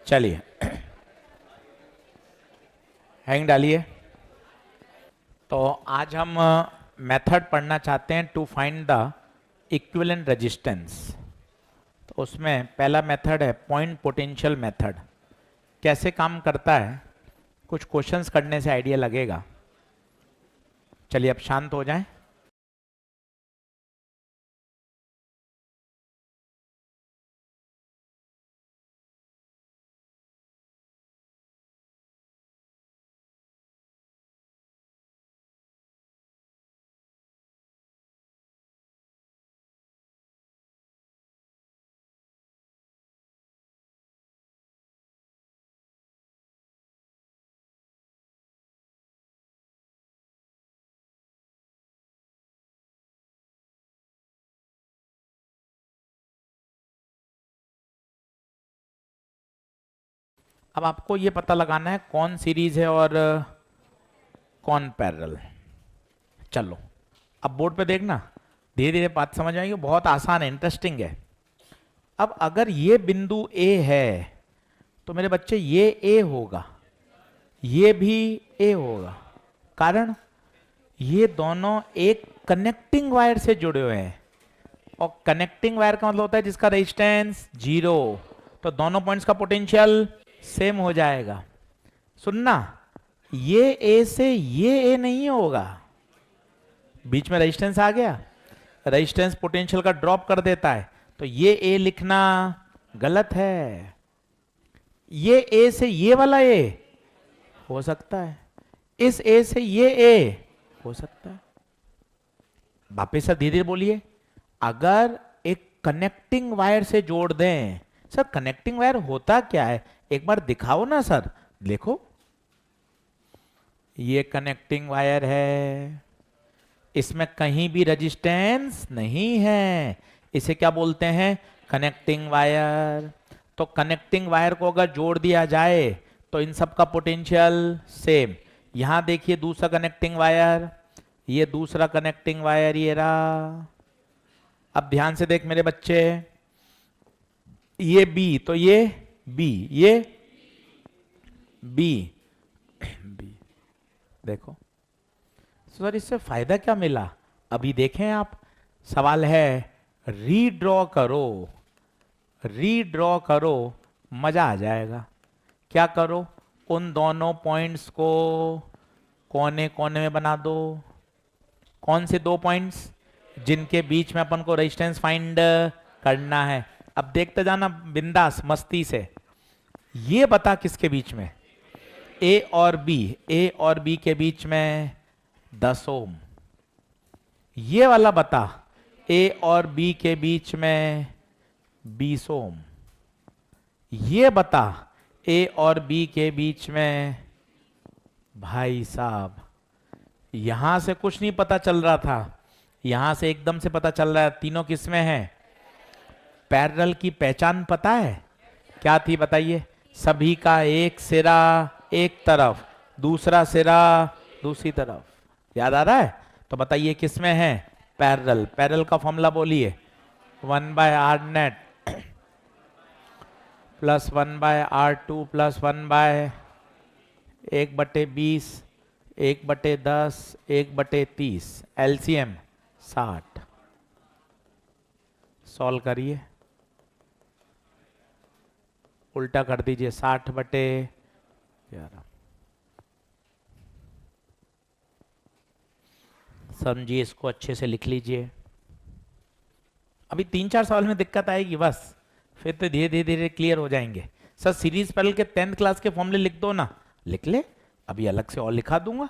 चलिए हैंग डालिए। तो आज हम मेथड पढ़ना चाहते हैं to find the equivalent resistance. तो उसमें पहला मेथड है पॉइंट पोटेंशियल मेथड। कैसे काम करता है, कुछ क्वेश्चंस करने से आइडिया लगेगा। चलिए अब शांत हो जाएं। अब आपको ये पता लगाना है कौन सीरीज है और कौन पैरेलल। चलो अब बोर्ड पे देखना, धीरे धीरे बात समझ आएगी। बहुत आसान है, इंटरेस्टिंग है। अब अगर ये बिंदु ए है तो मेरे बच्चे ये ए होगा, ये भी ए होगा। कारण ये दोनों एक कनेक्टिंग वायर से जुड़े हुए हैं, और कनेक्टिंग वायर का मतलब होता है जिसका रेजिस्टेंस 0। तो दोनों पॉइंट्स का पोटेंशियल सेम हो जाएगा। सुनना, ये ए से ये ए नहीं होगा, बीच में रेजिस्टेंस आ गया, रेजिस्टेंस पोटेंशियल का ड्रॉप कर देता है। तो ये ए लिखना गलत है। ये ए से ये वाला ए हो सकता है, इस ए से ये ए हो सकता है। वापिस सर धीरे धीरे बोलिए। अगर एक कनेक्टिंग वायर से जोड़ दें, सर कनेक्टिंग वायर होता क्या है, एक बार दिखाओ ना सर। देखो ये कनेक्टिंग वायर है, इसमें कहीं भी रेजिस्टेंस नहीं है, इसे क्या बोलते हैं, कनेक्टिंग वायर। तो कनेक्टिंग वायर को अगर जोड़ दिया जाए तो इन सब का पोटेंशियल सेम। यहां देखिए दूसरा कनेक्टिंग वायर, ये दूसरा कनेक्टिंग वायर ये रहा। अब ध्यान से देख मेरे बच्चे, ये बी तो ये बी, ये बी बी। देखो सर इससे फायदा क्या मिला, अभी देखें आप। सवाल है रीड्रॉ करो, रीड्रॉ करो, मजा आ जाएगा। क्या करो, उन दोनों पॉइंट्स को कोने कोने में बना दो। कौन से दो पॉइंट्स, जिनके बीच में अपन को रेजिस्टेंस फाइंड करना है। अब देखते जाना बिंदास मस्ती से। ये बता किसके बीच में, ए और बी, ए और बी के बीच में 10 ओम। ये वाला बता ए और बी के बीच में 20 ओम। ये बता ए और बी के बीच में, भाई साहब यहां से कुछ नहीं पता चल रहा था, यहां से एकदम से पता चल रहा है तीनों किस में है। पैरेलल की पहचान पता है क्या थी, बताइए। सभी का एक सिरा एक तरफ, दूसरा सिरा दूसरी तरफ। याद आ रहा है? तो बताइए किस में है, पैरेलल। पैरेलल का फॉर्मूला बोलिए, 1/r net plus 1/r2 plus 1/1/20 1/10 1/30, LCM 60। Solve करिए, उल्टा कर दीजिए, 60/11। समझिए, इसको अच्छे से लिख लीजिए। अभी 3-4 सवाल में दिक्कत आएगी बस, फिर तो धीरे धीरे धीरे क्लियर हो जाएंगे। सर सीरीज पैरेलल के 10th क्लास के फॉर्मूले लिख दो ना, लिख ले, अभी अलग से और लिखा दूंगा।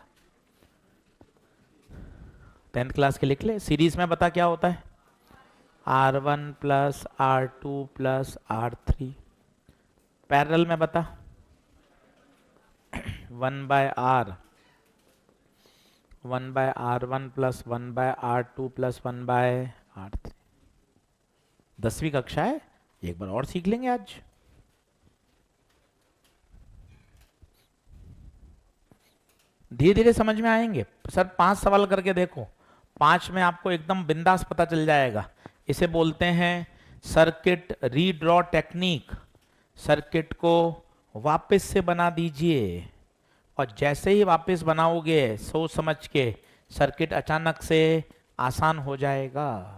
10th क्लास के लिख ले। सीरीज में बता क्या होता है, R1 plus R2 plus R3। Parallel में बता 1/R 1/R1 plus 1/R2 plus 1/R3। 10वीं कक्षा है, एक बार और सीख लेंगे आज। धीरे धीरे समझ में आएंगे। सर 5 सवाल करके देखो, 5 में आपको एकदम बिंदास पता चल जाएगा। इसे बोलते हैं सर्किट रीड्रॉ टेक्निक। सर्किट को वापस से बना दीजिए, और जैसे ही वापस बनाओगे सोच समझ के, सर्किट अचानक से आसान हो जाएगा।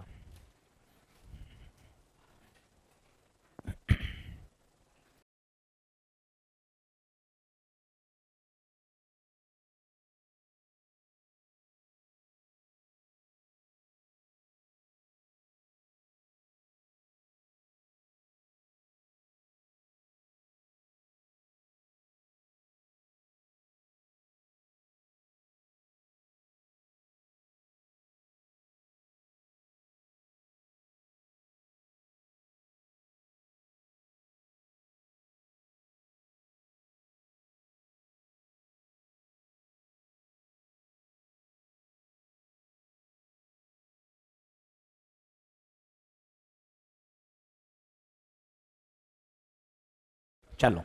चलो,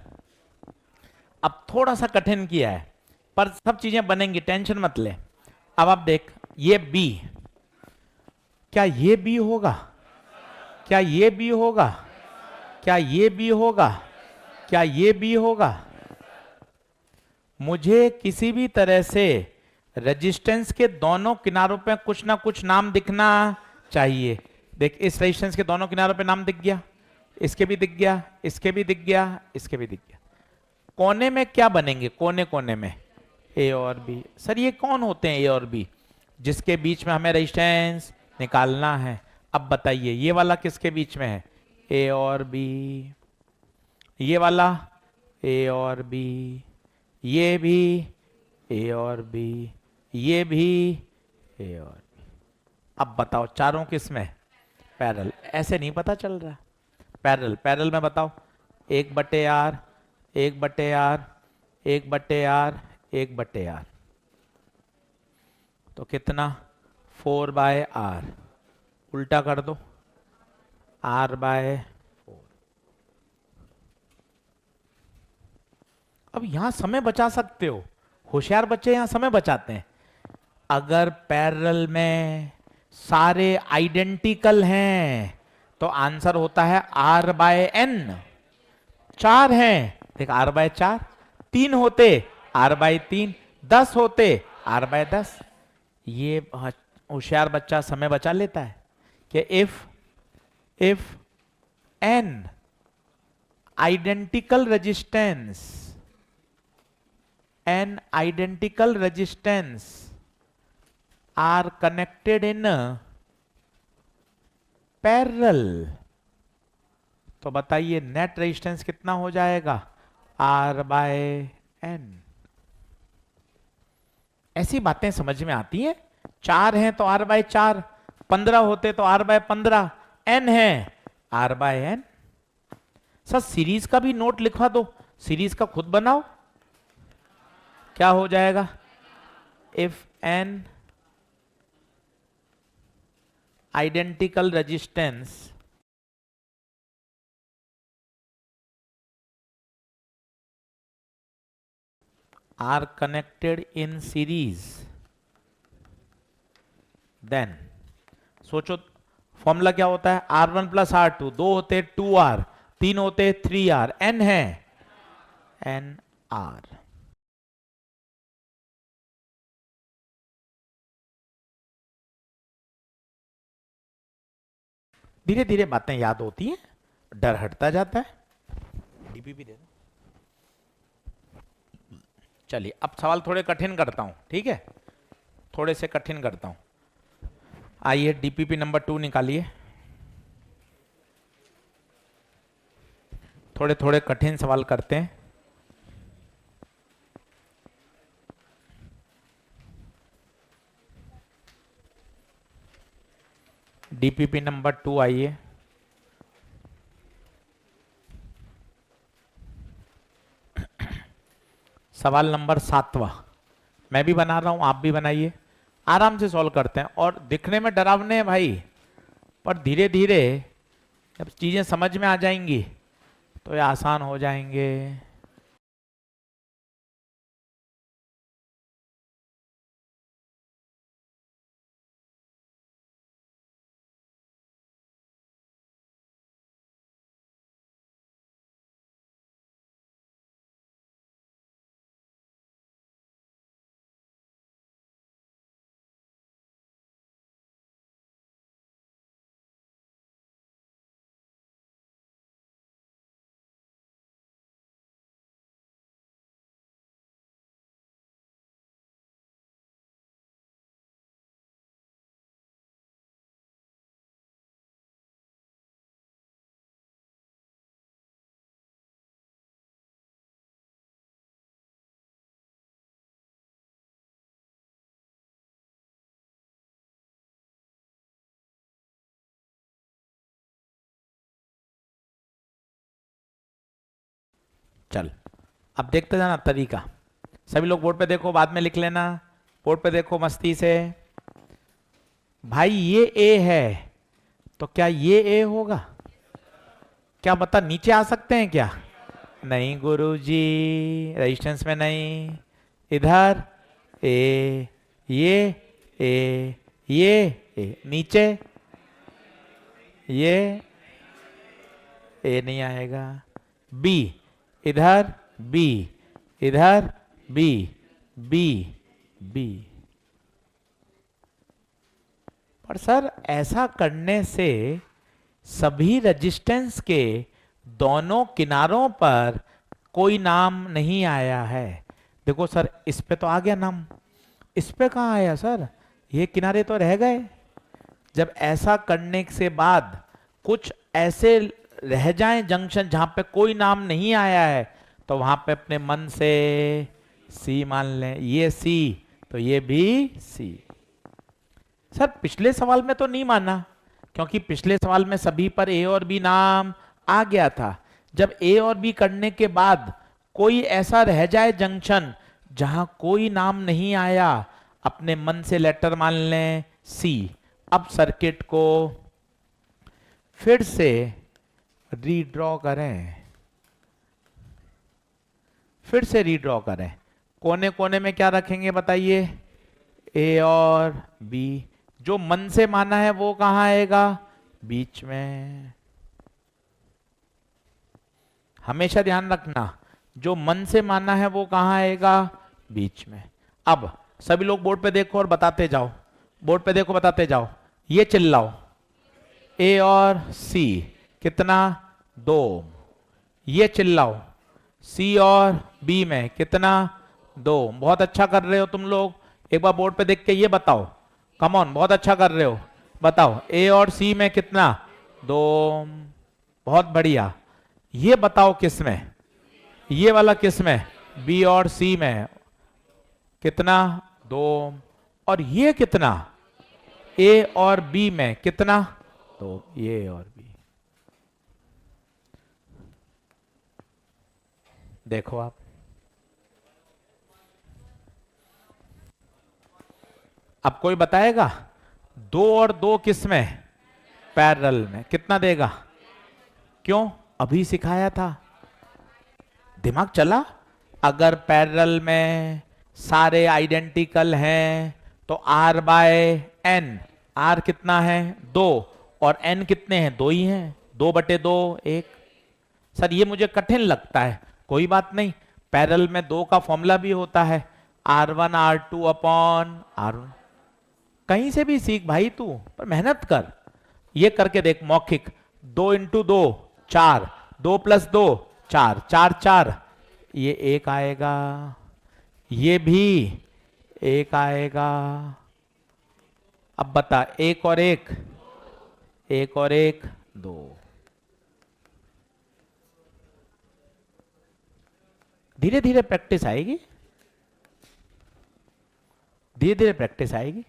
अब थोड़ा सा कठिन किया है, पर सब चीजें बनेंगी, टेंशन मत ले। अब आप देख, ये बी, क्या ये बी होगा? क्या ये बी होगा? क्या ये बी होगा? क्या ये बी होगा? मुझे किसी भी तरह से रेजिस्टेंस के दोनों किनारों पे कुछ ना कुछ नाम दिखना चाहिए। देख, इस रेजिस्टेंस के दोनों किनारों पे नाम दिख गया, इसके भी दिख गया, इसके भी दिख गया, इसके भी दिख गया। कोने में क्या बनेंगे? कोने कोने में ए और बी। सर ये कौन होते हैं ए और बी? जिसके बीच में हमें रेजिस्टेंस निकालना है। अब बताइए, ये वाला किसके बीच में है? ए और बी। ये वाला ए और बी, ये भी ए और बी, ये भी ए और बी। अब बताओ चारों किस में? पैरेलल। ऐसे नहीं पता चल रहा। पैरेलल, पैरेलल में बताओ, 1/R, 1/R, 1/R, 1/R, तो कितना? 4/R। उल्टा कर दो, R/4। अब यहां समय बचा सकते हो, होशियार बच्चे यहां समय बचाते हैं। अगर पैरेलल में सारे आइडेंटिकल हैं तो आंसर होता है R/N। 4 हैं, देख, R/4। 3 होते R/3, 10 होते R/10। ये होशियार बच्चा समय बचा लेता है कि if n identical resistance, n identical resistance are connected in parallel, तो बताइए नेट रेजिस्टेंस कितना हो जाएगा? R/N। ऐसी बातें समझ में आती हैं। 4 हैं तो R/4, 15 होते तो R/15, n है R/N। सर सीरीज का भी नोट लिखवा दो, सीरीज का खुद बनाओ। क्या हो जाएगा? If n identical resistance are connected in series, then सोचो फॉर्मूला क्या होता है? R1 प्लस R2, 2 होते 2R, 3 होते 3R, n है NR। धीरे धीरे बातें याद होती हैं, डर हटता जाता है। डीपीपी दे दो। चलिए अब सवाल थोड़े कठिन करता हूं, ठीक है? थोड़े से कठिन करता हूं। आइए डीपीपी नंबर 2 निकालिए। थोड़े थोड़े कठिन सवाल करते हैं। डीपीपी नंबर 2 आइए। सवाल नंबर 7वां मैं भी बना रहा हूं, आप भी बनाइए। आराम से सॉल्व करते हैं, और दिखने में डरावने हैं भाई, पर धीरे धीरे जब चीजें समझ में आ जाएंगी तो ये आसान हो जाएंगे। चल अब देखते जाना तरीका। सभी लोग बोर्ड पे देखो, बाद में लिख लेना। बोर्ड पे देखो मस्ती से। भाई ये ए है, तो क्या ये ए होगा? क्या बता, नीचे आ सकते हैं क्या? नहीं गुरुजी, रेजिस्टेंस में नहीं। इधर ए, ये ए, ये ए, नीचे ये ए नहीं आएगा। बी, इधर बी, इधर बी, बी, बी। पर सर ऐसा करने से सभी रेजिस्टेंस के दोनों किनारों पर कोई नाम नहीं आया है। देखो सर, इस पे तो आ गया नाम, इस पे कहाँ आया सर? ये किनारे तो रह गए। जब ऐसा करने से बाद कुछ ऐसे रह जाएं जंक्शन जहां पे कोई नाम नहीं आया है, तो वहां पे अपने मन से सी मान लें। ये सी, तो ये भी सी। सर पिछले सवाल में तो नहीं माना, क्योंकि पिछले सवाल में सभी पर ए और बी नाम आ गया था। जब ए और बी करने के बाद कोई ऐसा रह जाए जंक्शन जहां कोई नाम नहीं आया, अपने मन से लेटर मान लें सी। अब सर्किट को फिर से रीड्रॉ करें, फिर से रीड्रॉ करें। कोने कोने में क्या रखेंगे बताइए? ए और बी। जो मन से माना है वो कहां आएगा? बीच में। हमेशा ध्यान रखना, जो मन से माना है वो कहां आएगा? बीच में। अब सभी लोग बोर्ड पे देखो और बताते जाओ। बोर्ड पे देखो, बताते जाओ। ये चिल्लाओ, ए और सी कितना? 2। ये चिल्लाओ, सी और बी में कितना? 2। बहुत अच्छा कर रहे हो तुम लोग। एक बार बोर्ड पे देख के ये बताओ, कम ऑन, बहुत अच्छा कर रहे हो। बताओ ए और सी में कितना? 2। बहुत बढ़िया। ये बताओ किस में? ये वाला किस में? बी और सी में कितना? 2। और ये कितना? ए और बी में कितना? 2। ये और बी। देखो आप, अब कोई बताएगा 2 और 2 किस में? पैरेलल में। कितना देगा? क्यों? अभी सिखाया था, दिमाग चला। अगर पैरेलल में सारे आइडेंटिकल हैं तो R बाय N, R कितना है? 2, और N कितने हैं? 2 ही हैं। 2/2, 1। सर ये मुझे कठिन लगता है, कोई बात नहीं। पैरेलल में 2 का फॉर्मूला भी होता है, R1 R2 अपॉन R1। कहीं से भी सीख भाई तू, पर मेहनत कर। ये करके देख, मौखिक। 2 इंटू 2 4, 2 + 2 4, 4 4, ये 1 आएगा। ये भी 1 आएगा। अब बता, 1 और 1, 1 और 1 2। धीरे धीरे प्रैक्टिस आएगी, धीरे धीरे प्रैक्टिस आएगी।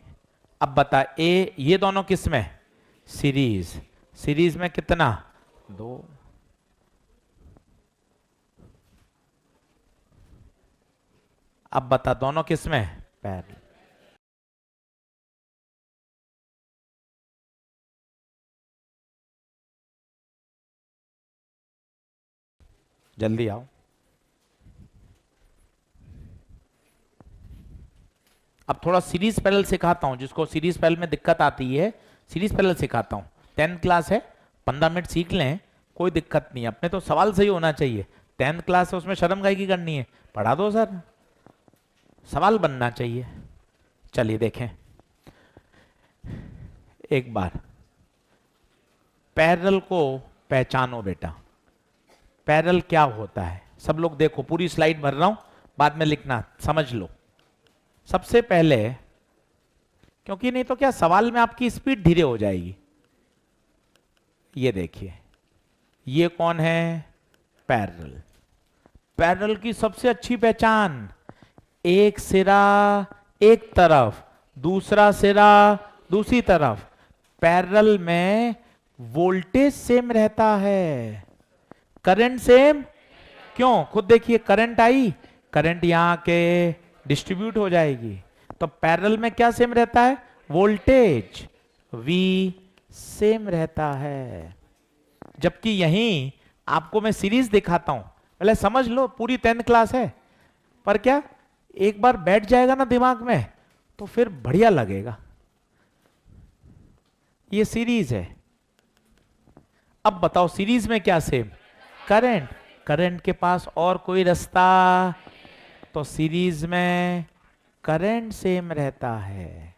अब बता, ए, ये दोनों किस में? सीरीज। सीरीज में कितना? 2। अब बता, दोनों किस में? पैरेलल। जल्दी आओ। अब थोड़ा सीरीज पैरेलल सिखाता हूं, जिसको सीरीज पैरेलल में दिक्कत आती है, सीरीज पैरेलल सिखाता हूं। 10th क्लास है, 15 मिनट सीख लें, कोई दिक्कत नहीं। अपने तो सवाल सही होना चाहिए। 10th क्लास है, उसमें शर्म काहे की करनी है? पढ़ा दो सर, सवाल बनना चाहिए। चलिए देखें एक बार, पैरेलल को पहचानो बेटा। पैरेलल क्या होता है? सब लोग देखो, पूरी स्लाइड भर रहा हूं, बाद में लिखना, समझ लो। सबसे पहले, क्योंकि नहीं तो क्या सवाल में आपकी स्पीड धीरे हो जाएगी। ये देखिए, ये कौन है? पैरेलल। पैरेलल की सबसे अच्छी पहचान, एक सिरा एक तरफ, दूसरा सिरा दूसरी तरफ। पैरेलल में वोल्टेज सेम रहता है, करंट सेम, क्यों? खुद देखिए, करंट आई, करंट यहां के डिस्ट्रीब्यूट हो जाएगी। तो पैरेलल में क्या सेम रहता है? वोल्टेज V सेम रहता है। जबकि यहीं आपको मैं सीरीज दिखाता हूं, पहले समझ लो, पूरी 10th क्लास है, पर क्या एक बार बैठ जाएगा ना दिमाग में तो फिर बढ़िया लगेगा। ये सीरीज है। अब बताओ सीरीज में क्या सेम? करंट। करंट के पास और कोई रास्ता, तो सीरीज में करंट सेम रहता है।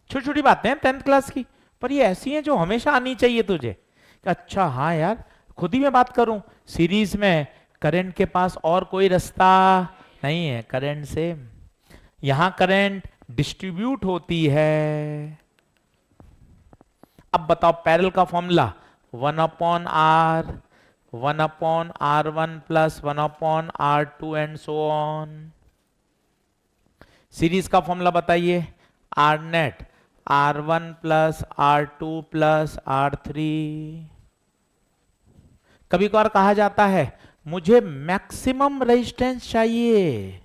छोटी छोटी बातें हैं 10th क्लास की, पर ये ऐसी हैं जो हमेशा आनी चाहिए तुझे कि अच्छा हाँ यार, खुद ही मैं बात करूं, सीरीज में करंट के पास और कोई रास्ता नहीं है, करंट सेम। यहां करंट डिस्ट्रीब्यूट होती है। अब बताओ पैरेलल का formula 1/R, 1/R1 plus 1/R2 and so on. Series का फॉर्मूला बताइए, R net R1 plus R2 plus R3। कभी कभार कहा जाता है मुझे मैक्सिमम रेजिस्टेंस चाहिए,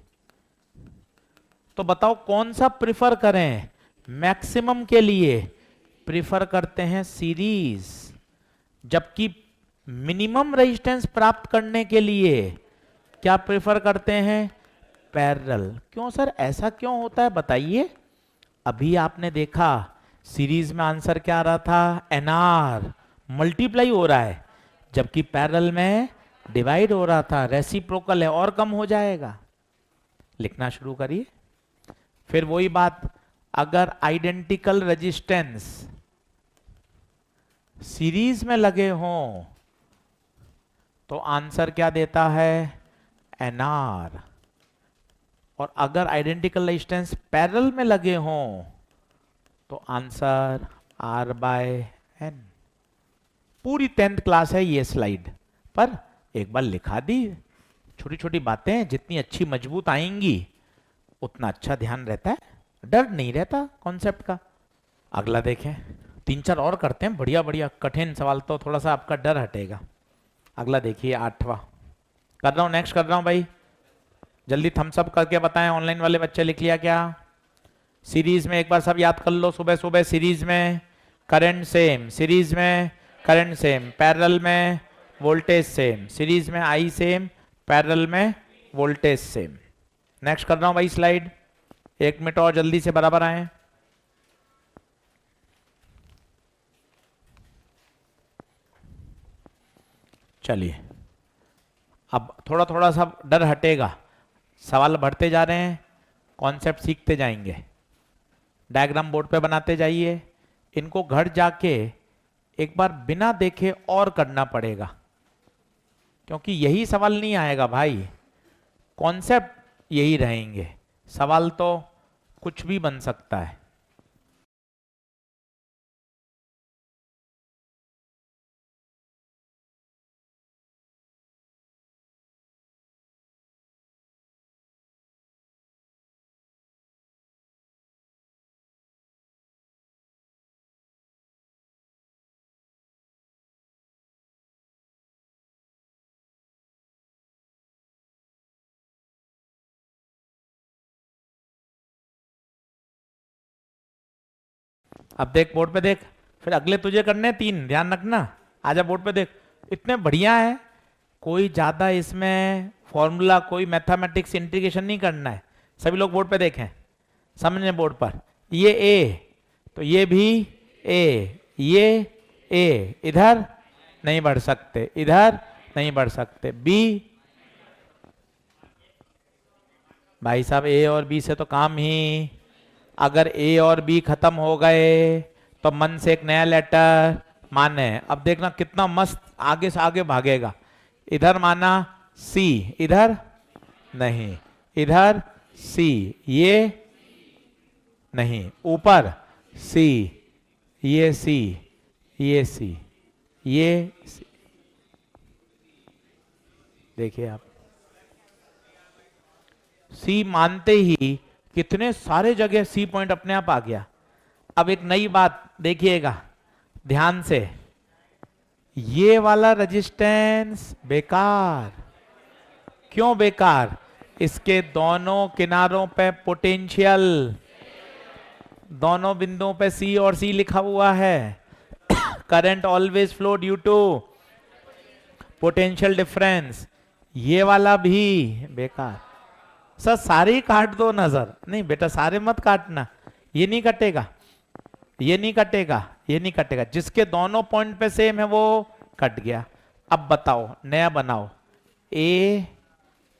तो बताओ कौन सा प्रिफर करें? मैक्सिमम के लिए प्रिफर करते हैं सीरीज, जबकि मिनिमम रेजिस्टेंस प्राप्त करने के लिए क्या प्रिफर करते हैं? पैरेलल। क्यों सर, ऐसा क्यों होता है बताइए? अभी आपने देखा सीरीज में आंसर क्या आ रहा था? NR, मल्टीप्लाई हो रहा है, जबकि पैरेलल में डिवाइड हो रहा था। रेसिप्रोकल है और कम हो जाएगा। लिखना शुरू करिए। फिर वही बात, अगर आइडेंटिकल रेजिस्टेंस सीरीज में लगे हों तो आंसर क्या देता है? NR। और अगर आइडेंटिकल रेजिस्टेंस पैरेलल में लगे हों तो आंसर R/N। पूरी 10th क्लास है ये स्लाइड, पर एक बार लिखा दी। छोटी छोटी बातें जितनी अच्छी मजबूत आएंगी उतना अच्छा ध्यान रहता है, डर नहीं रहता कॉन्सेप्ट का। अगला देखें, 3-4 और करते हैं, बढ़िया बढ़िया कठिन सवाल, तो थोड़ा सा आपका डर हटेगा। अगला देखिए 8वां कर रहा हूं, नेक्स्ट कर रहा हूं भाई, जल्दी थम्स अप करके बताएं। ऑनलाइन वाले बच्चे लिख लिया क्या? सीरीज में एक बार सब याद कर लो, सुबह सुबह सीरीज में करंट सेम, सीरीज में करंट सेम, पैरेलल में वोल्टेज सेम, सीरीज में आई सेम, पैरेलल में वोल्टेज सेम। नेक्स्ट कर रहा हूं भाई स्लाइड, 1 मिनट और जल्दी से बराबर आए। चलिए अब थोड़ा थोड़ा सा डर हटेगा, सवाल बढ़ते जा रहे हैं, कॉन्सेप्ट सीखते जाएंगे। डायग्राम बोर्ड पे बनाते जाइए, इनको घर जाके एक बार बिना देखे और करना पड़ेगा, क्योंकि यही सवाल नहीं आएगा भाई, कॉन्सेप्ट यही रहेंगे, सवाल तो कुछ भी बन सकता है। अब देख बोर्ड पे देख, फिर अगले तुझे करने 3, ध्यान रखना। आजा बोर्ड पे देख, इतने बढ़िया है, कोई ज्यादा इसमें फॉर्मूला, कोई मैथमेटिक्स इंटीग्रेशन नहीं करना है। सभी लोग बोर्ड पे देखें, समझने बोर्ड पर, ये A तो ये भी A, ये A, इधर नहीं बढ़ सकते, इधर नहीं बढ़ सकते, B, भाई साहब A और B से तो काम ही, अगर A और B खत्म हो गए तो मन से एक नया लेटर माने। अब देखना कितना मस्त आगे से आगे भागेगा। इधर माना C, इधर नहीं, इधर C, ये नहीं, ऊपर C, ये C, ये C, ये C। देखिए आप C मानते ही कितने सारे जगह C पॉइंट अपने आप आ गया। अब एक नई बात देखिएगा ध्यान से, ये वाला रेजिस्टेंस बेकार। क्यों बेकार? इसके दोनों किनारों पे पोटेंशियल, दोनों बिंदुओं पे सी और सी लिखा हुआ है। Current always flow due to potential difference. ये वाला भी बेकार। सर सारे ही काट दो नजर। नहीं बेटा सारे मत काटना, ये नहीं कटेगा, ये नहीं कटेगा, ये नहीं कटेगा। जिसके दोनों पॉइंट पे सेम है वो कट गया। अब बताओ, नया बनाओ। ए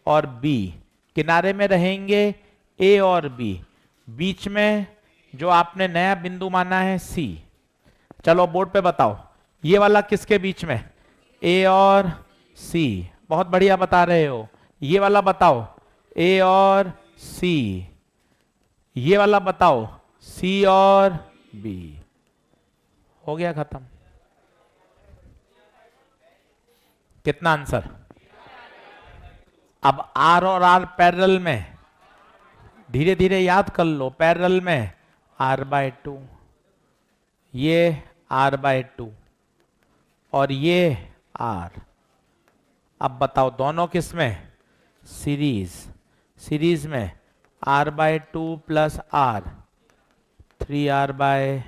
और बी किनारे में रहेंगे, ए और बी, बीच में जो आपने नया बिंदु माना है सी। चलो बोर्ड पे बताओ, ये वाला किसके बीच में? ए और सी। बहुत बढ़िया बता रहे हो। ये वाला बताओ, ए और सी। ये वाला बताओ, सी और बी। हो गया खत्म। कितना आंसर? अब आर और आर पैरेलल में, धीरे धीरे याद कर लो, पैरेलल में r/2, ये r/2 और ये r। अब बताओ दोनों किस में? सीरीज। सीरीज में r/2 प्लस r, 3r/2।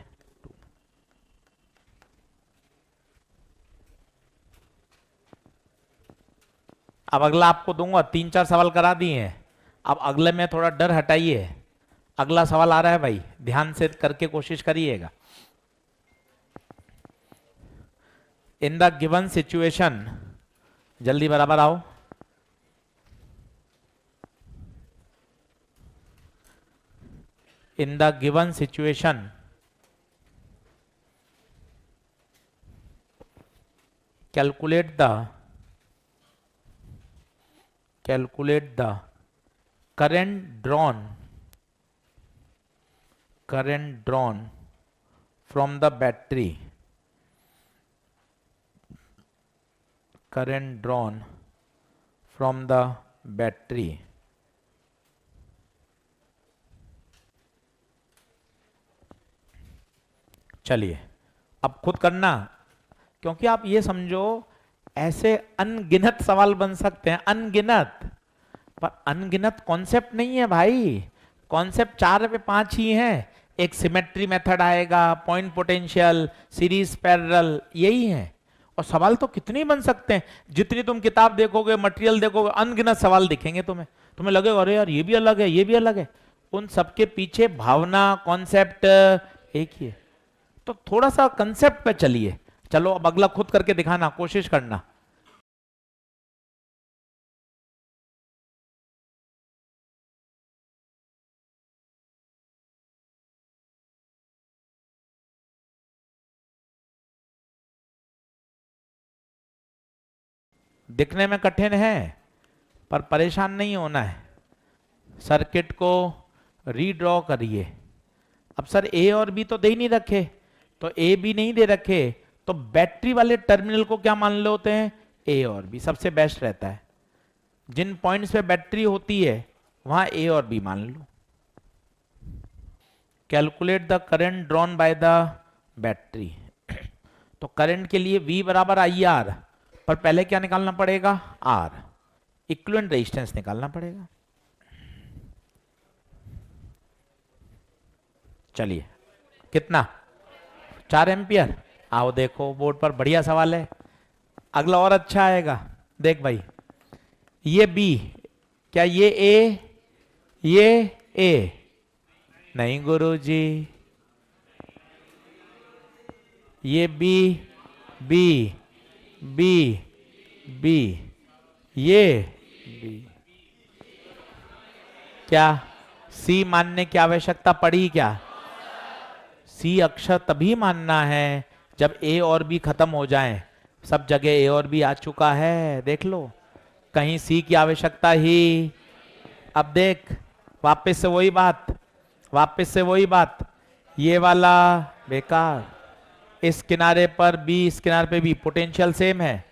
अब अगला आपको दूंगा, 3-4 सवाल करा दिए हैं। अब अगले में थोड़ा डर हटाइए। अगला सवाल आ रहा है भाई, ध्यान से करके कोशिश करिएगा। इन द गिवन सिचुएशन, जल्दी बराबर आओ। In the given situation calculate the current drawn from the battery, current drawn from the battery चलिए अब खुद करना, क्योंकि आप ये समझो ऐसे अनगिनत सवाल बन सकते हैं, अनगिनत। पर अनगिनत कॉन्सेप्ट नहीं है भाई, कॉन्सेप्ट 4 पे 5 ही हैं। एक सिमेट्री मेथड आएगा, पॉइंट पोटेंशियल, सीरीज पैरेलल, यही है। और सवाल तो कितने बन सकते हैं, जितनी तुम किताब देखोगे, मटेरियल देखोगे, अनगिनत सवाल दिखेंगे तुम्हें। तुम्हें लगेगा अरे यार ये भी अलग है, ये भी अलग है। उन सबके पीछे भावना, कॉन्सेप्ट एक ही है। तो थोड़ा सा कंसेप्ट पे चलिए। चलो अब अगला खुद करके दिखाना, कोशिश करना। दिखने में कठिन है पर परेशान नहीं होना है। सर्किट को रीड्रॉ करिए। अब सर ए और बी तो दे ही नहीं रखे, तो ए बी नहीं दे रखे, तो बैटरी वाले टर्मिनल को क्या मान लेते हैं? ए और बी सबसे बेस्ट रहता है। जिन पॉइंट्स पे बैटरी होती है वहां ए और बी मान लो। Calculate the current drawn by the battery. तो करंट के लिए V बराबर IR, पर पहले क्या निकालना पड़ेगा? R, इक्विवेलेंट रेजिस्टेंस निकालना पड़ेगा। चलिए कितना? 4 एम्पियर। आओ देखो बोर्ड पर, बढ़िया सवाल है। अगला और अच्छा आएगा, देख भाई। ये B, क्या ये A? ये A नहीं गुरुजी, ये B, B, B, B, ये B। क्या C मानने की आवश्यकता पड़ी क्या? C अक्षर तभी मानना है जब A और B खत्म हो जाएं। सब जगह A और B आ चुका है, देख लो, कहीं C की आवश्यकता ही। अब देख वापस से वही बात, वापस से वही बात। ये वाला बेकार, इस किनारे पर B, इस किनारे पे भी पोटेंशियल सेम है,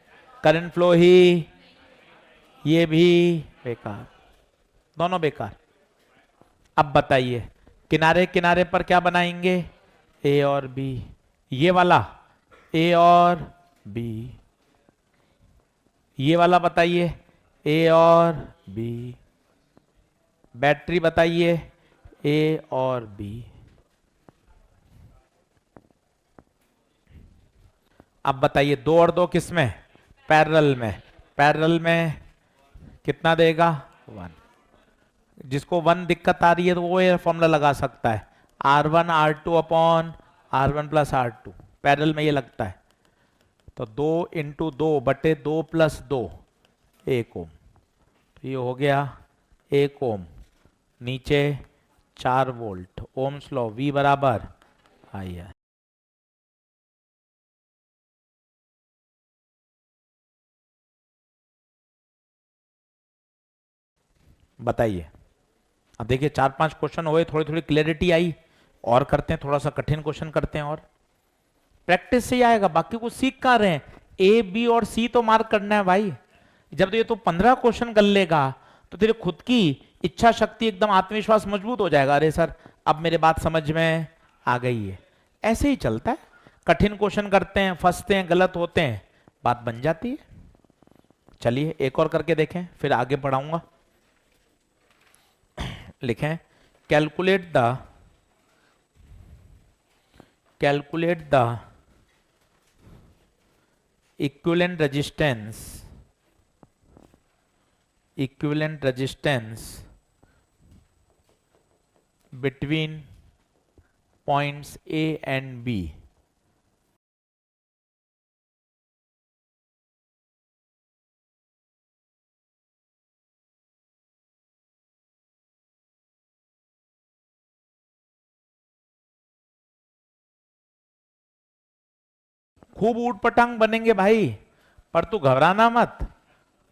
करंट फ्लो ही, ये भी बेकार, दोनों बेकार। अब बताइए किनारे किनारे पर क्या बनाएंगे? A और B। ये वाला A और बी। ये वाला बताइए, ए और बी। बैटरी बताइए, ए और बी। अब बताइए 2 और 2 किस में? पैरेलल में। पैरेलल में कितना देगा? 1। जिसको 1 दिक्कत आ रही है तो वो ये फॉर्मूला लगा सकता है, R1 R2 upon R1 plus R2। Parallel में ये लगता है, तो 2 इंटू 2 बटे 2 प्लस 2, 1 ओम। तो ये हो गया 1 ओम, नीचे 4 वोल्ट। ओम्स लॉ, V बराबर आई है। बताइए। अब देखिए 4-5 क्वेश्चन हुए, थोड़ी थोड़ी क्लैरिटी आई। और करते हैं, थोड़ा सा कठिन क्वेश्चन करते हैं, और प्रैक्टिस से ही आएगा। बाकी कुछ सीख कहाँ रहे हैं? ए बी और सी तो मार्क करना है भाई। जब ये तो 15 क्वेश्चन कर लेगा तो तेरे खुद की इच्छा शक्ति, एकदम आत्मविश्वास मजबूत हो जाएगा। अरे सर अब मेरे बात समझ में आ गई है। ऐसे ही चलता है। कठिन क्वेश्चन करते हैं, फंसते हैं, गलत होते हैं, बात बन जाती है। चलिए एक और करके देखें, फिर आगे बढ़ाऊंगा। लिखें, calculate the equivalent resistance between points A and B। खूब ऊटपटांग बनेंगे भाई, पर तू घबराना मत।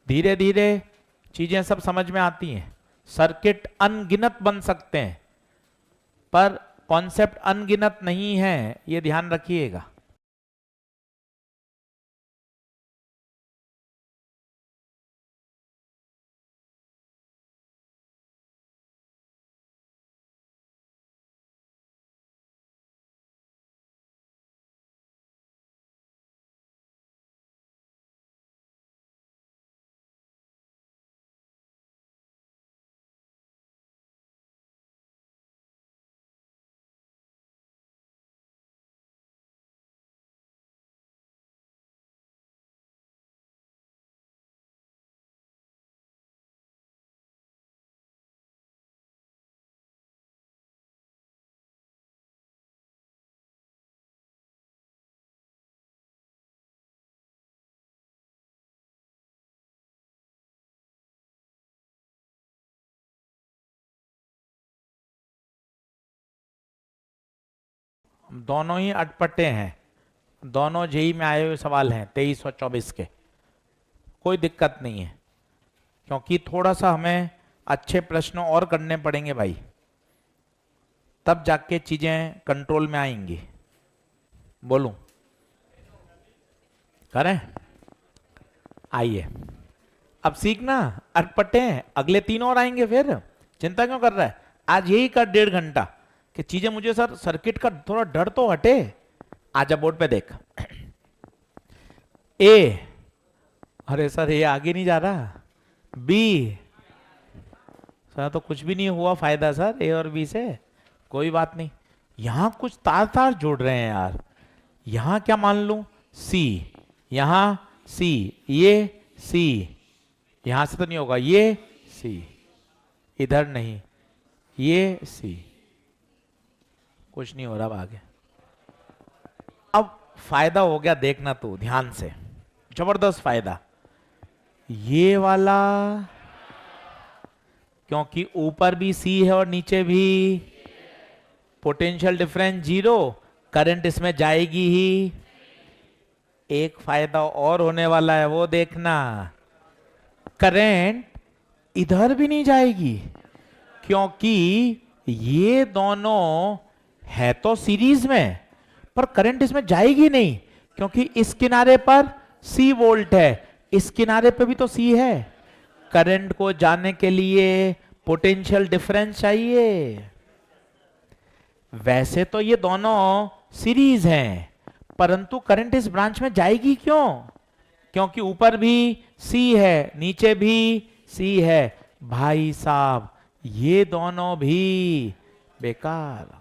धीरे धीरे चीजें सब समझ में आती हैं। सर्किट अनगिनत बन सकते हैं, पर कॉन्सेप्ट अनगिनत नहीं है, ये ध्यान रखिएगा। दोनों ही अटपटे हैं, दोनों जेई में आए हुए सवाल हैं 23 और 24 के। कोई दिक्कत नहीं है, क्योंकि थोड़ा सा हमें अच्छे प्रश्न और करने पड़ेंगे भाई, तब जाके चीजें कंट्रोल में आएंगी। बोलूं? करें? आइए अब सीखना। अटपटे हैं, अगले 3 और आएंगे, फिर चिंता क्यों कर रहा है? आज यही कर 1.5 घंटा कि चीजें मुझे सर सर्किट का थोड़ा डर तो हटे। आजा बोर्ड पे देख। ए, अरे सर ये आगे नहीं जा रहा। बी, सर तो कुछ भी नहीं हुआ फायदा सर ए और बी से। कोई बात नहीं, यहां कुछ तार तार जोड़ रहे हैं यार। यहां क्या मान लूं? सी, यहां सी, ये सी, यहां से तो नहीं होगा, ये सी, इधर नहीं, ये सी, कुछ नहीं हो रहा आगे। अब फायदा हो गया, देखना तू ध्यान से, जबरदस्त फायदा। ये वाला, क्योंकि ऊपर भी सी है और नीचे भी, पोटेंशियल डिफरेंस 0, करंट इसमें जाएगी ही। एक फायदा और होने वाला है, वो देखना, करंट इधर भी नहीं जाएगी, क्योंकि ये दोनों है तो सीरीज में, पर करंट इसमें जाएगी नहीं, क्योंकि इस किनारे पर सी वोल्ट है, इस किनारे पे भी तो सी है। करंट को जाने के लिए पोटेंशियल डिफरेंस चाहिए। वैसे तो ये दोनों सीरीज हैं, परंतु करंट इस ब्रांच में जाएगी क्यों? क्योंकि ऊपर भी सी है, नीचे भी सी है। भाई साहब, ये दोनों भी बेकार।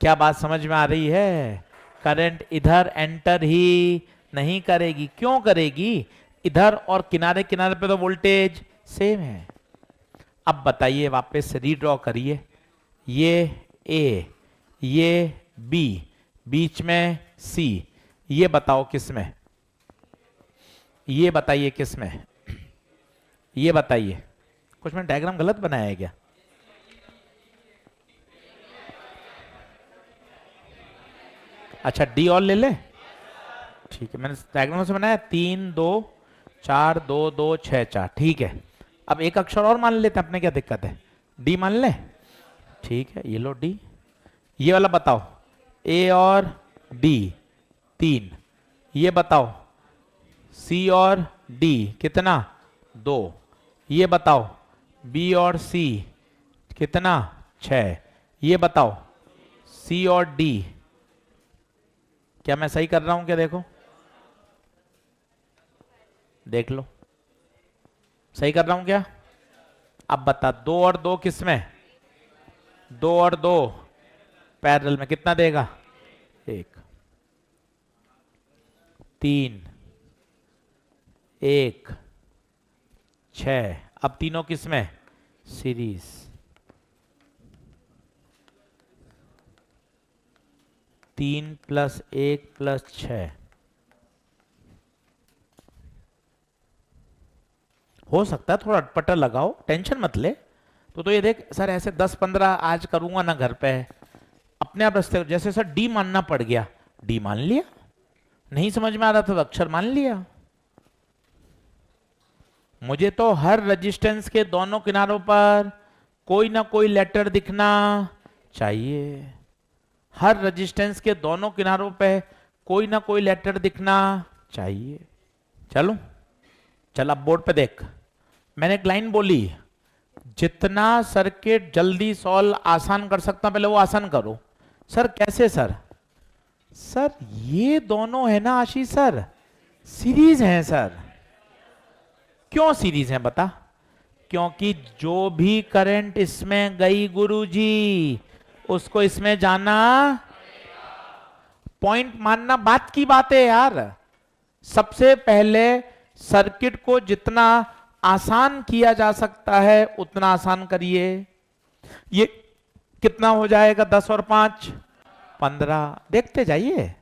क्या बात समझ में आ रही है? करंट इधर एंटर ही नहीं करेगी। क्यों करेगी? इधर और किनारे किनारे पे तो वोल्टेज सेम है। अब बताइए, वापस रीड्रॉ करिए। ये ए, ये बी, बीच में सी। ये बताओ किस में? ये बताइए किस में? ये बताइए। कुछ मैंने डायग्राम गलत बनाया है क्या? अच्छा, डी और ले ले। ठीक है, मैंने डायग्राम से बनाया 3 2 4 2 2 6 4। ठीक है, अब एक अक्षर और मान लेते हैं, अपने क्या दिक्कत है? डी मान ले। ठीक है, ये लो डी। ये वाला बताओ, ए और डी 3। ये बताओ सी और डी कितना? 2। ये बताओ बी और सी कितना? 6। ये बताओ सी और डी, क्या मैं सही कर रहा हूं क्या? देखो, देख लो, सही कर रहा हूं क्या? अब बता, 2 और 2 किस में? 2 और 2 पैरेलल में, कितना देगा? 1। 3 1 6। अब तीनों किस में? सीरीज। 3 + 1 + 6 हो सकता है। थोड़ा अटपटा लगाओ, टेंशन मत ले। तो ये देख सर, ऐसे 10-15 आज करूंगा ना घर पे, अपने आप रस्ते। जैसे सर डी मानना पड़ गया, डी मान लिया। नहीं समझ में आ रहा था तो अक्षर मान लिया। मुझे तो हर रेजिस्टेंस के दोनों किनारों पर कोई ना कोई लेटर दिखना चाहिए। हर रेजिस्टेंस के दोनों किनारों पे कोई ना कोई लेटर दिखना चाहिए। चलो चल, अब बोर्ड पे देख। मैंने एक लाइन बोली, जितना सर्किट जल्दी सॉल्व आसान कर सकता पहले वो आसान करो। सर कैसे सर? सर ये दोनों है ना आशीष सर, सीरीज हैं सर। क्यों सीरीज हैं बता? क्योंकि जो भी करंट इसमें गई गुरुजी, उसको इसमें जाना। पॉइंट मानना बात की बात है यार। सबसे पहले सर्किट को जितना आसान किया जा सकता है उतना आसान करिए। ये कितना हो जाएगा? 10 और 5 15। देखते जाइए।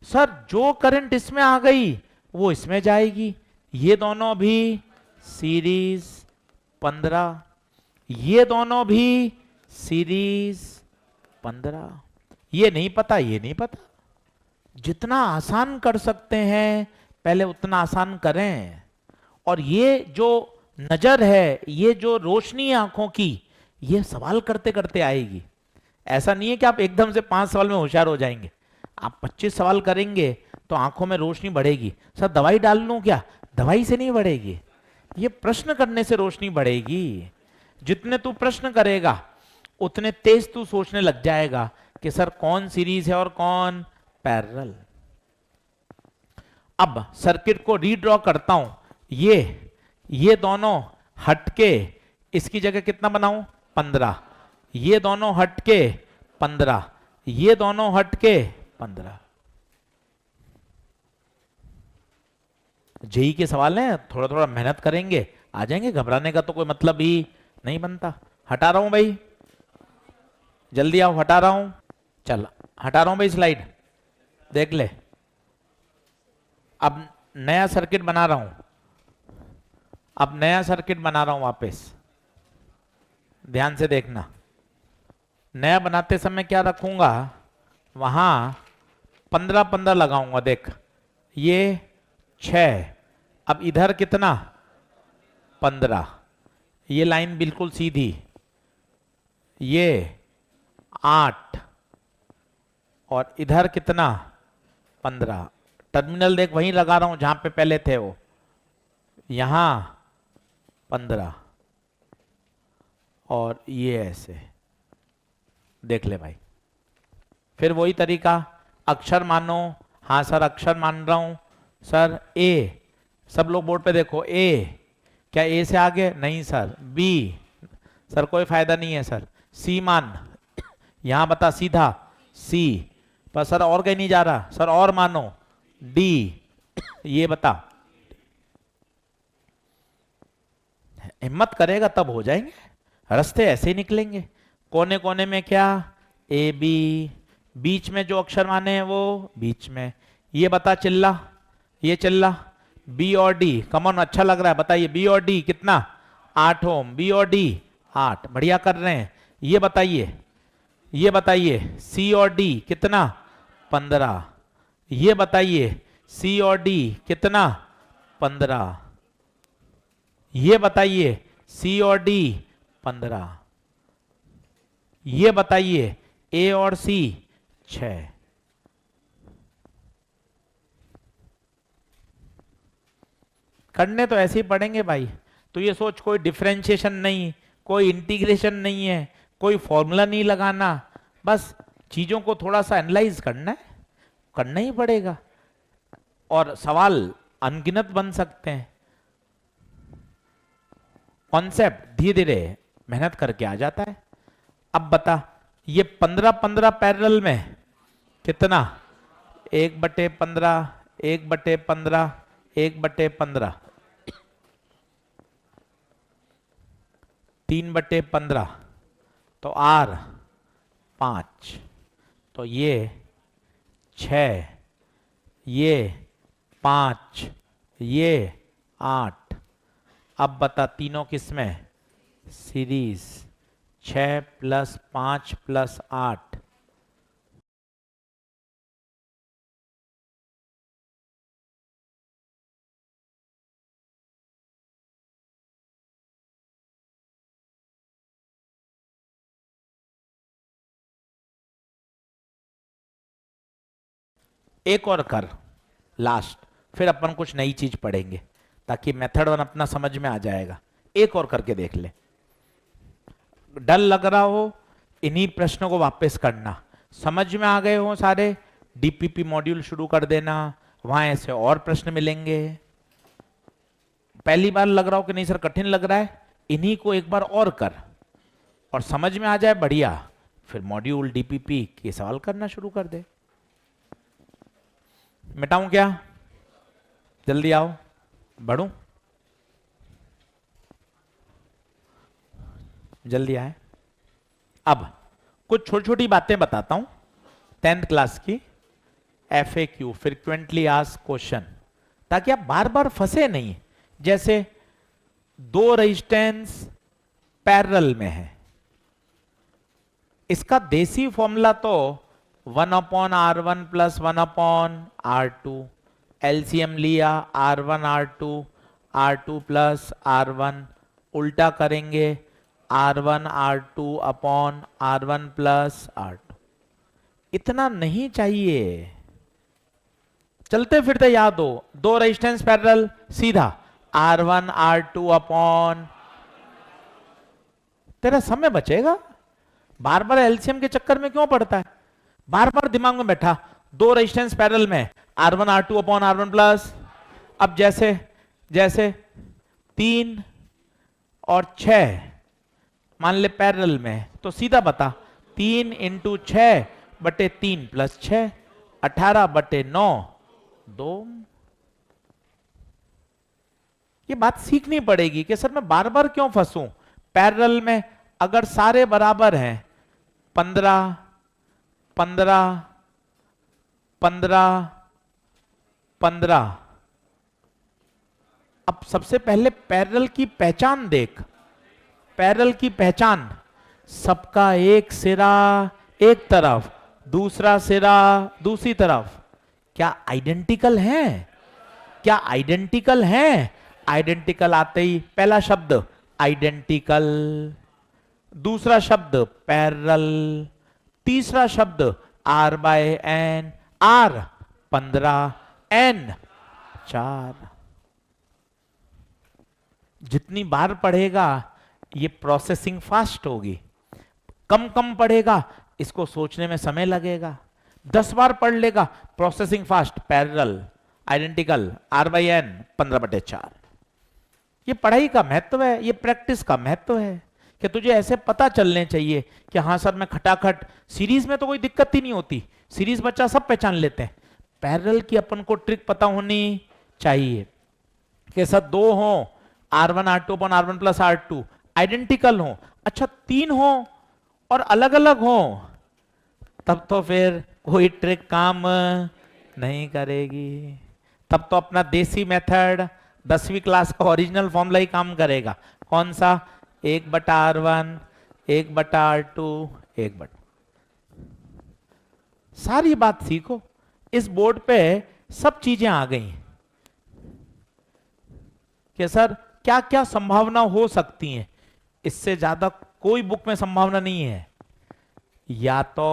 सर जो करंट इसमें आ गई वो इसमें जाएगी। ये दोनों भी सीरीज 15, ये दोनों भी सीरीज 15। ये नहीं पता, ये नहीं पता। जितना आसान कर सकते हैं पहले उतना आसान करें। और ये जो नजर है, ये जो रोशनी आंखों की, ये सवाल करते करते आएगी। ऐसा नहीं है कि आप एकदम से 5 सवाल में होशियार हो जाएंगे। आप 25 सवाल करेंगे तो आंखों में रोशनी बढ़ेगी। सर दवाई डाल लूं क्या? दवाई से नहीं बढ़ेगी, ये प्रश्न करने से रोशनी बढ़ेगी। जितने तू प्रश्न करेगा उतने तेज तू सोचने लग जाएगा कि सर कौन सीरीज है और कौन पैरेलल। अब सर्किट को रीड्रॉ करता हूं। ये दोनों हटके इसकी जगह कितना बनाऊं? 15। ये दोनों हटके 15, ये दोनों हटके 15। जेई के सवाल हैं, थोड़ा थोड़ा मेहनत करेंगे आ जाएंगे। घबराने का तो कोई मतलब ही नहीं बनता। हटा रहा हूं भाई, जल्दी आओ, हटा रहा हूं। चल हटा रहा हूं भाई, स्लाइड देख ले। अब नया सर्किट बना रहा हूं, अब नया सर्किट बना रहा हूं वापस। ध्यान से देखना, नया बनाते समय क्या रखूंगा? वहां 15-15 लगाऊंगा। देख ये 6, अब इधर कितना? 15। ये लाइन बिल्कुल सीधी। ये 8 और इधर कितना? 15। टर्मिनल देख वहीं लगा रहा हूं जहां पे पहले थे वो, यहां 15 और ये ऐसे। देख ले भाई, फिर वही तरीका, अक्षर मानो। हाँ सर अक्षर मान रहा हूं। सर ए, सब लोग बोर्ड पे देखो, ए, क्या ए से आगे? नहीं सर। बी, सर कोई फायदा नहीं है सर। सी मान, यहां बता सीधा सी, पर सर और कहीं नहीं जा रहा सर, और मानो। डी, ये बता। हिम्मत करेगा तब हो जाएंगे, रास्ते ऐसे ही निकलेंगे। कोने कोने में क्या? ए बी, बीच में जो अक्षर माने हैं वो बीच में। ये बता चिल्ला, ये चिल्ला। बी और डी, कमन अच्छा लग रहा है, बताइए बी और डी कितना? 8 ओम। बी और डी 8, बढ़िया कर रहे हैं। ये बताइए, ये बताइए सी और डी कितना? 15। ये बताइए सी और डी कितना? 15। ये बताइए सी और डी 15। ये बताइए ए और सी 6। करने तो ऐसे ही पड़ेंगे भाई। तो ये सोच, कोई डिफरेंशिएशन नहीं, कोई इंटीग्रेशन नहीं है, कोई फॉर्मूला नहीं लगाना, बस चीजों को थोड़ा सा एनालाइज करना है, करना ही पड़ेगा। और सवाल अनगिनत बन सकते हैं। कॉन्सेप्ट धीरे धीरे मेहनत करके आ जाता है। अब बता, ये 15-15 पैरेलल में कितना? 1/15, 1/15, 1/15, 3/15, तो R 5, तो ये 6, ये 5, ये 8। अब बता तीनों किसमें? सीरीज। 6 + 5 + 8, एक और कर लास्ट, फिर अपन कुछ नई चीज पढ़ेंगे, ताकि मेथड वन अपना समझ में आ जाएगा। एक और करके देख ले। डर लग रहा हो, इन्हीं प्रश्नों को वापस करना। समझ में आ गए हो सारे, डीपीपी मॉड्यूल शुरू कर देना, वहां ऐसे और प्रश्न मिलेंगे। पहली बार लग रहा हो कि नहीं सर कठिन लग रहा है, इन्हीं को एक बार और कर, और समझ में आ जाए बढ़िया, फिर मॉड्यूल डीपीपी के सवाल करना शुरू कर दे। मिटाऊं क्या? जल्दी आओ, बढ़ूं? जल्दी आए। अब कुछ छोटी छोटी बातें बताता हूं 10th क्लास की, FAQ, फ्रिक्वेंटली आस्क्ड क्वेश्चन, ताकि आप बार बार फंसे नहीं। जैसे 2 रेजिस्टेंस पैरेलल में है, इसका देसी फॉर्मूला तो 1/R1 + 1/R2, एलसीएम लिया R1 R2, R2 + R1, उल्टा करेंगे R1 R2 upon R1 + R2। इतना नहीं चाहिए, चलते फिरते याद हो। 2 रेजिस्टेंस पैरेलल, सीधा R1 R2 अपॉन, तेरा समय बचेगा। बार बार एलसीएम के चक्कर में क्यों पड़ता है? बार बार दिमाग में बैठा 2 रेजिस्टेंस पैरेलल में R1 R2 अपॉन R1 +, अब जैसे जैसे 3 और 6 मान ले पैरेलल में, तो सीधा बता 3 × 6/3 + 6, 18/9, 2। ये बात सीखनी पड़ेगी कि सर मैं बार बार क्यों फंसूं। पैरेलल में अगर सारे बराबर हैं, 15 15 15 15, अब सबसे पहले पैरेलल की पहचान देख। पैरेलल की पहचान, सबका एक सिरा एक तरफ, दूसरा सिरा दूसरी तरफ। क्या आइडेंटिकल हैं? क्या आइडेंटिकल हैं? आइडेंटिकल आते ही पहला शब्द आइडेंटिकल, दूसरा शब्द पैरेलल, तीसरा शब्द R/N, R 15, N 4। जितनी बार पढ़ेगा ये प्रोसेसिंग फास्ट होगी, कम कम पढ़ेगा इसको सोचने में समय लगेगा। 10 बार पढ़ लेगा। Processing fast, parallel, identical, R by N 15/4। ये पढ़ाई का महत्व है, ये प्रैक्टिस का महत्व है कि तुझे ऐसे पता चलने चाहिए कि हाँ सर मैं खटाखट, सीरीज में तो कोई दिक्कत ही नहीं होती, सीरीज बच्चा सब पहचान लेते हैं। पैरेलल की अपन को ट्रिक पता होनी चाहिए कि सर दो हो, R1 R2 upon R1 plus R2 identical हो, अच्छा 3 हो और अलग अलग हो, तब तो फिर कोई ट्रिक काम नहीं करेगी। तब तो अपना देसी मेथड 10वीं क्लास का ओरिजिनल फॉर्मूला ही काम करेगा। कौन सा? 1/R1, 1/R2, 1/। सारी बात सीखो। इस बोर्ड पे सब चीजें आ गई कि सर क्या क्या संभावना हो सकती है। इससे ज्यादा कोई बुक में संभावना नहीं है। या तो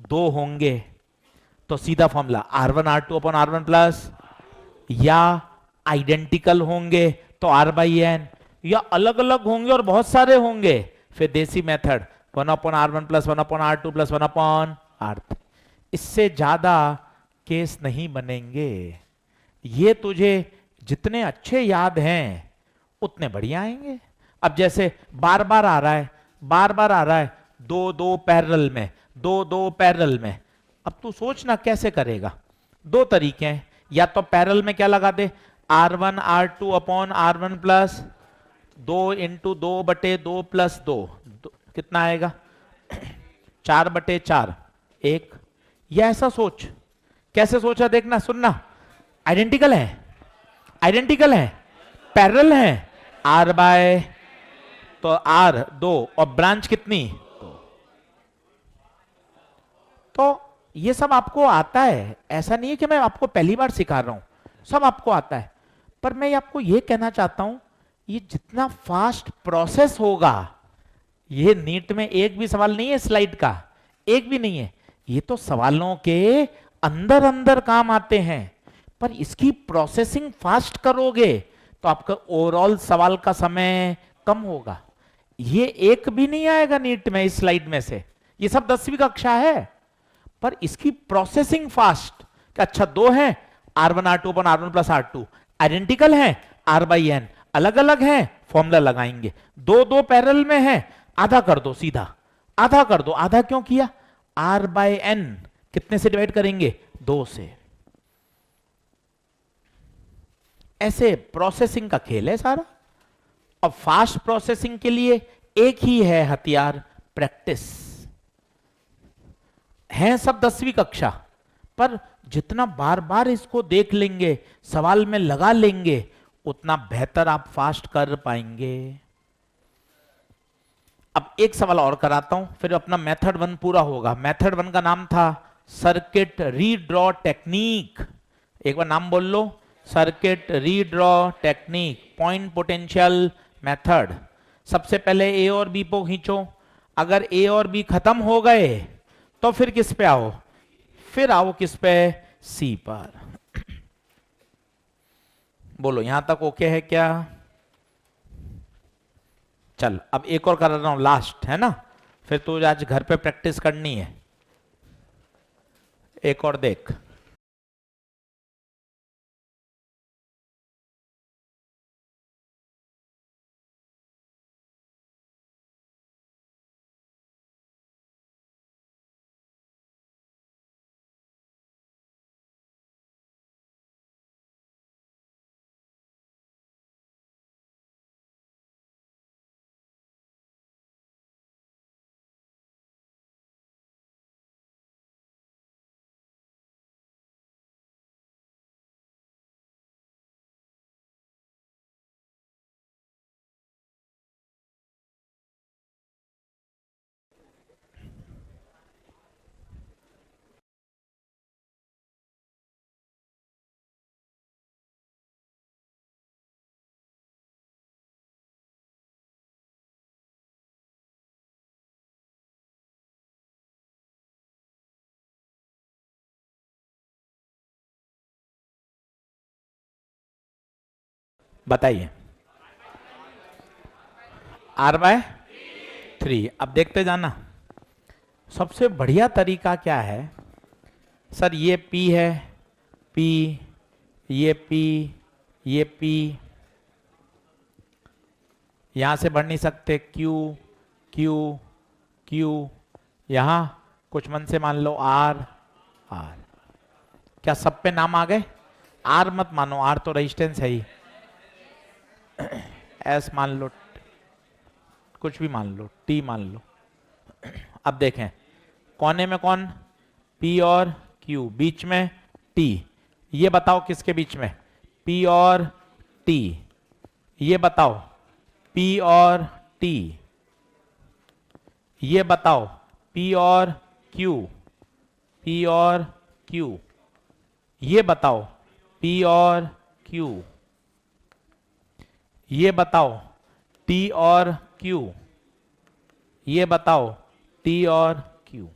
दो होंगे तो सीधा formula R1 R2 upon R1 plus, या आइडेंटिकल होंगे तो R बाई एन, या अलग अलग होंगे और बहुत सारे होंगे फिर देसी method 1 upon R1 plus 1 upon R2 plus 1 upon R3। इससे ज्यादा केस नहीं बनेंगे। ये तुझे जितने अच्छे याद हैं उतने बढ़िया आएंगे। अब जैसे बार बार आ रहा है, बार बार आ रहा है, दो दो पैरेलल में, दो दो पैरेलल में। अब तू सोचना कैसे करेगा। दो तरीके हैं, या तो पैरेलल में क्या लगा दे, R1 R2 upon R1 plus 2 into 2/2 plus 2, कितना आएगा 4/4 1। या ऐसा सोच। कैसे सोचा देखना, सुनना। आइडेंटिकल है, आइडेंटिकल है, पैरेलल है, R बाय तो R 2 और ब्रांच कितनी, तो ये सब आपको आता है। ऐसा नहीं है कि मैं आपको पहली बार सिखा रहा हूं, सब आपको आता है। पर मैं आपको ये कहना चाहता हूं, ये जितना फास्ट प्रोसेस होगा, ये नीट में एक भी सवाल नहीं है स्लाइड का, एक भी नहीं है। ये तो सवालों के अंदर अंदर काम आते हैं। पर इसकी प्रोसेसिंग फास्ट करोगे तो आपका ओवरऑल सवाल का समय कम होगा। ये एक भी नहीं आएगा नीट में इस स्लाइड में से। ये सब 10वीं कक्षा है, पर इसकी प्रोसेसिंग फास्ट। अच्छा दो है, R1 R2 अपन R1 प्लस R2 आइडेंटिकल है, R बाई एन अलग अलग है, फॉर्मूला लगाएंगे। दो दो पैरेलल में है, आधा कर दो सीधा, आधा कर दो। आधा क्यों किया? R बाई एन कितने से डिवाइड करेंगे, 2 से। ऐसे प्रोसेसिंग का खेल है सारा। और फास्ट प्रोसेसिंग के लिए एक ही है हथियार, प्रैक्टिस। है सब 10वीं कक्षा, पर जितना बार बार इसको देख लेंगे, सवाल में लगा लेंगे, उतना बेहतर आप फास्ट कर पाएंगे। अब एक सवाल और कराता हूं, फिर अपना मेथड 1 पूरा होगा। मेथड 1 का नाम था सर्किट रीड्रॉ टेक्निक। एक बार नाम बोल लो, circuit redraw technique, point potential method. सबसे पहले ए और बी को खींचो। अगर ए और बी खत्म हो गए तो फिर किस पे आओ, फिर आओ किस पे, सी पर। बोलो यहां तक ओके है क्या? चल अब एक और कर रहा हूं, लास्ट है ना, फिर तू आज घर पे प्रैक्टिस करनी है। एक और देख। बताइए। R/3। अब देखते जाना। सबसे बढ़िया तरीका क्या है सर ये P है, P, ये P, ये P, यहां से बढ़ नहीं सकते, Q, Q, Q, यहां कुछ मन से मान लो R, R। क्या सब पे नाम आ गए? R मत मानो, R तो रेजिस्टेंस है ही। S मान लो, कुछ भी मान लो, T मान लो। अब देखें कोने में कौन? P और Q, बीच में T। ये बताओ किसके बीच में? P और T। ये बताओ P और T। ये बताओ P और Q, P और Q। ये बताओ P और Q। ये बताओ T और Q। ये बताओ T और Q।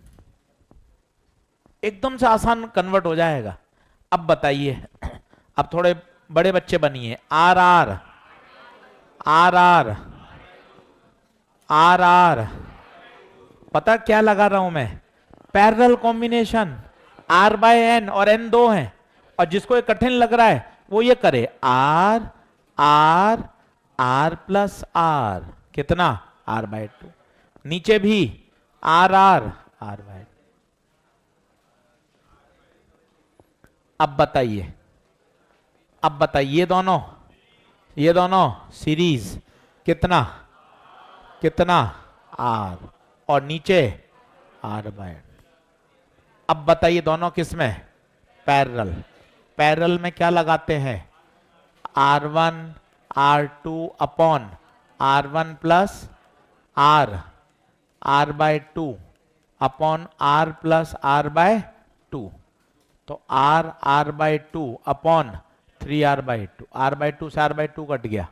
एकदम से आसान कन्वर्ट हो जाएगा। अब बताइए, अब थोड़े बड़े बच्चे बनिए। R R, R R, R R, पता क्या लगा रहा हूं मैं? Parallel combination. R by N, और एन दो हैं, और जिसको ये कठिन लग रहा है वो ये करे, R R, R plus R, कितना? R by two. नीचे भी आर आर, आर बाय। अब बताइए, अब बताइए, ये दोनों सीरीज कितना, कितना? आर, और नीचे आर बाय। अब बताइए दोनों किस में? पैरेलल। पैरेलल में क्या लगाते हैं? R1 R2 upon R1 plus R, R by two upon R plus R by two. तो R, R by two upon 3R by two. R by two से R बाय टू कट गया।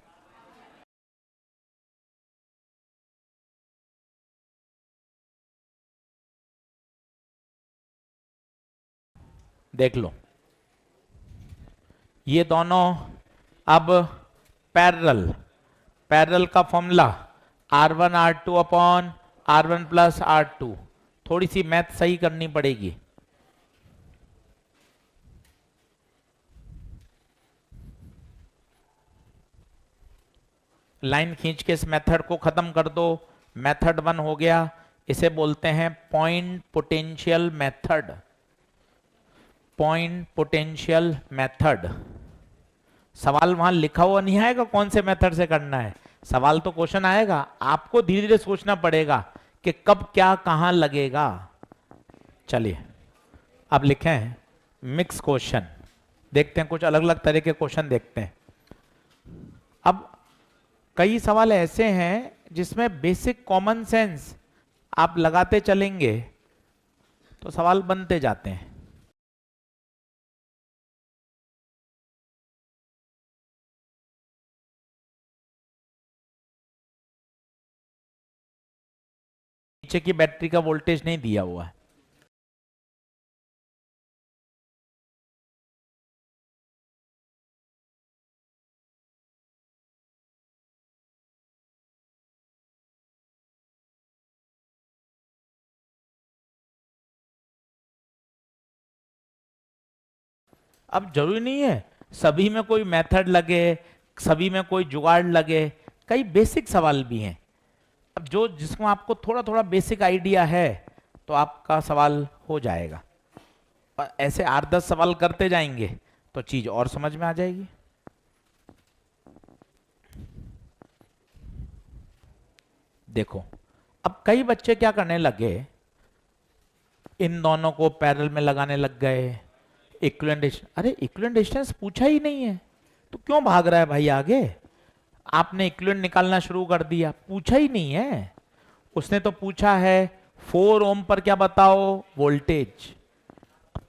देख लो, ये दोनों अब पैरेलल। पैरेलल का formula R1 R2 upon R1 plus R2। थोड़ी सी math सही करनी पड़ेगी। लाइन खींच के इस मेथड को खत्म कर दो। मेथड 1 हो गया। इसे बोलते हैं point potential method. Point potential method. सवाल वहां लिखा हुआ नहीं आएगा कौन से मेथड से करना है। सवाल तो क्वेश्चन आएगा, आपको धीरे धीरे सोचना पड़ेगा कि कब क्या कहां लगेगा। चलिए अब लिखें मिक्स क्वेश्चन। देखते हैं, कुछ अलग अलग तरह के क्वेश्चन देखते हैं। अब कई सवाल ऐसे हैं जिसमें बेसिक कॉमन सेंस आप लगाते चलेंगे तो सवाल बनते जाते हैं। नीचे की बैटरी का वोल्टेज नहीं दिया हुआ है। अब जरूरी नहीं है सभी में कोई मेथड लगे, सभी में कोई जुगाड़ लगे। कई बेसिक सवाल भी हैं। अब जो जिसको आपको थोड़ा थोड़ा बेसिक आइडिया है तो आपका सवाल हो जाएगा। और ऐसे 8-10 सवाल करते जाएंगे तो चीज और समझ में आ जाएगी। देखो अब कई बच्चे क्या करने लगे, इन दोनों को पैरेलल में लगाने लग गए। इक्विवेलेंट डिस्टेंस, अरे इक्विवेलेंट डिस्टेंस पूछा ही नहीं है तो क्यों भाग रहा है भाई आगे? आपने इक्विवेलेंट निकालना शुरू कर दिया, पूछा ही नहीं है। उसने तो पूछा है 4 ओम पर क्या बताओ वोल्टेज।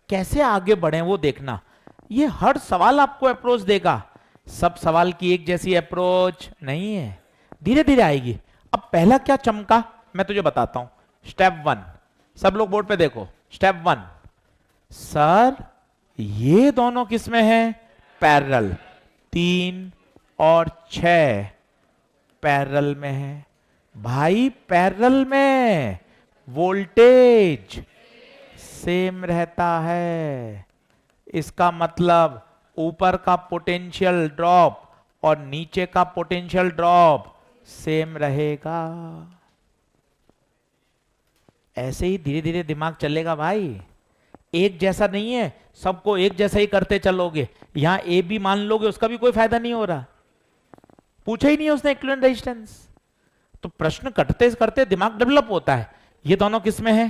कैसे आगे बढ़े वो देखना। ये हर सवाल आपको अप्रोच देगा। सब सवाल की एक जैसी अप्रोच नहीं है, धीरे धीरे आएगी। अब पहला क्या चमका मैं तुझे बताता हूं। स्टेप 1, सब लोग बोर्ड पे देखो। स्टेप 1, सर ये दोनों किस में है? पैरेलल। 3 और 6 पैरेलल में है। भाई पैरेलल में वोल्टेज सेम रहता है। इसका मतलब ऊपर का पोटेंशियल ड्रॉप और नीचे का पोटेंशियल ड्रॉप सेम रहेगा। ऐसे ही धीरे धीरे दिमाग चलेगा भाई, एक जैसा नहीं है, सबको एक जैसा ही करते चलोगे, यहां ए बी मान लोगे, उसका भी कोई फायदा नहीं हो रहा। पूछा ही नहीं उसने इक्विवेलेंट रेजिस्टेंस। तो प्रश्न करते करते दिमाग डेवलप होता है। ये दोनों किस में है?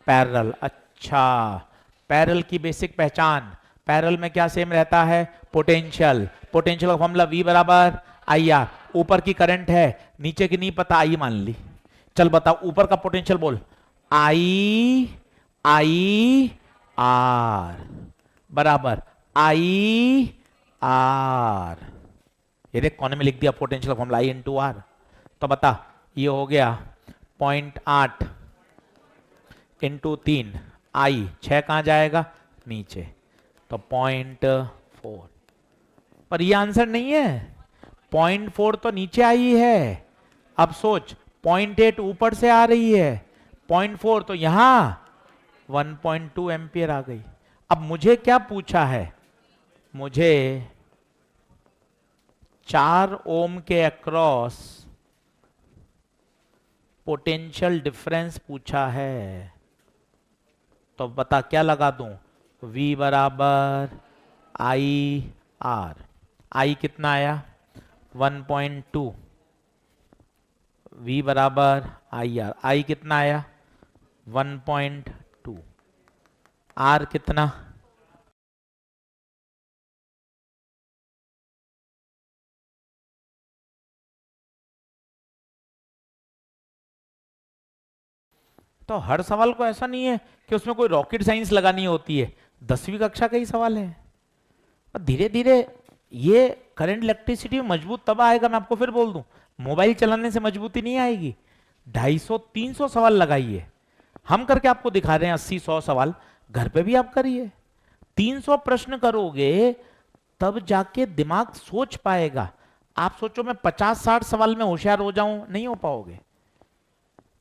पैरेलल। अच्छा, पैरेलल की बेसिक पहचान, पैरेलल में क्या सेम रहता है? पोटेंशियल। पोटेंशियल का फॉर्मूला V बराबर आई आर। ऊपर की करंट है, नीचे की नहीं पता, आई मान ली। चल बताओ ऊपर का पोटेंशियल बोल। आई आर बराबर आई आर। ये देख कोने में लिख दिया potential formula I into R. तो बता ये हो गया 0.8 इंटू 3 आई, 6 कहां जाएगा? नीचे, तो 0.4। पर ये आंसर नहीं है, 0.4 तो नीचे आई है। अब सोच 0.8 ऊपर से आ रही है, 0.4 तो यहां 1.2 एम्पियर आ गई। अब मुझे क्या पूछा है? मुझे 4 ओम के अक्रॉस पोटेंशियल डिफरेंस पूछा है। तो बता क्या लगा दूं? V बराबर आई आर। आई कितना आया? 1.2। V बराबर आई आर। आई कितना आया? 1.2। आर कितना? तो हर सवाल को ऐसा नहीं है कि उसमें कोई रॉकेट साइंस लगानी होती है, 10वीं कक्षा का ही सवाल है। और धीरे धीरे ये करंट इलेक्ट्रिसिटी मजबूत तब आएगा, मैं आपको फिर बोल दूं, मोबाइल चलाने से मजबूती नहीं आएगी। 250-300 सवाल लगाइए, हम करके आपको दिखा रहे हैं 80-100 सवाल, घर पे भी आप करिए। 300 प्रश्न करोगे तब जाके दिमाग सोच पाएगा। आप सोचो मैं 50-60 सवाल में होशियार हो जाऊं, नहीं हो पाओगे।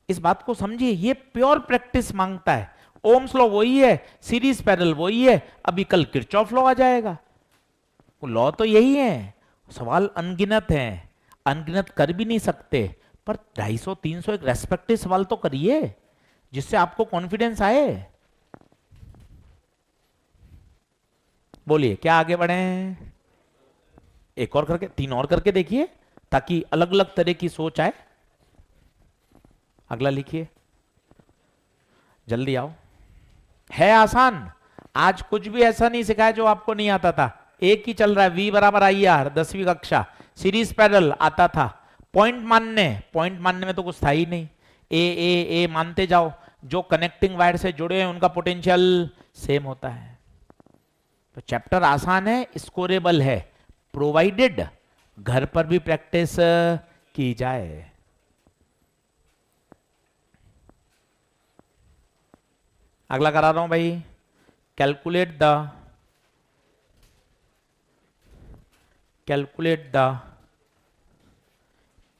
इस बात को समझिए, ये प्योर प्रैक्टिस मांगता है। ओम्स लॉ वही है, सीरीज पैरेलल वही है, अभी कल किरचॉफ लॉ आ जाएगा। वो लॉ तो यही है, सवाल अनगिनत हैं, अनगिनत कर भी नहीं सकते, पर 250-300 एक रेस्पेक्टिव सवाल तो करिए जिससे आपको कॉन्फिडेंस आए। बोलिए क्या आगे बढ़े? एक और करके, 3 और करके देखिए ताकि अलग अलग तरह की सोच आए। अगला लिखिए, जल्दी आओ। है आसान, आज कुछ भी ऐसा नहीं सिखाया जो आपको नहीं आता था। एक ही चल रहा है, V बराबर आई आर, 10वीं कक्षा। सीरीज पैरेलल आता था। पॉइंट मानने में तो कुछ था ही नहीं। ए मानते जाओ, जो कनेक्टिंग वायर से जुड़े हैं उनका पोटेंशियल सेम होता है। तो चैप्टर आसान है, स्कोरेबल है, प्रोवाइडेड घर पर भी प्रैक्टिस की जाए। अगला करा रहा हूं भाई, calculate the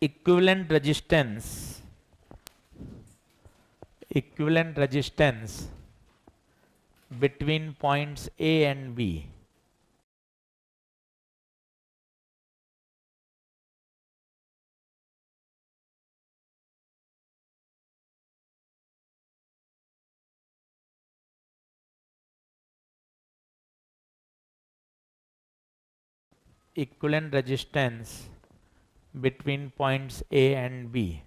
equivalent resistance between points A and B. Equivalent resistance between points A and B.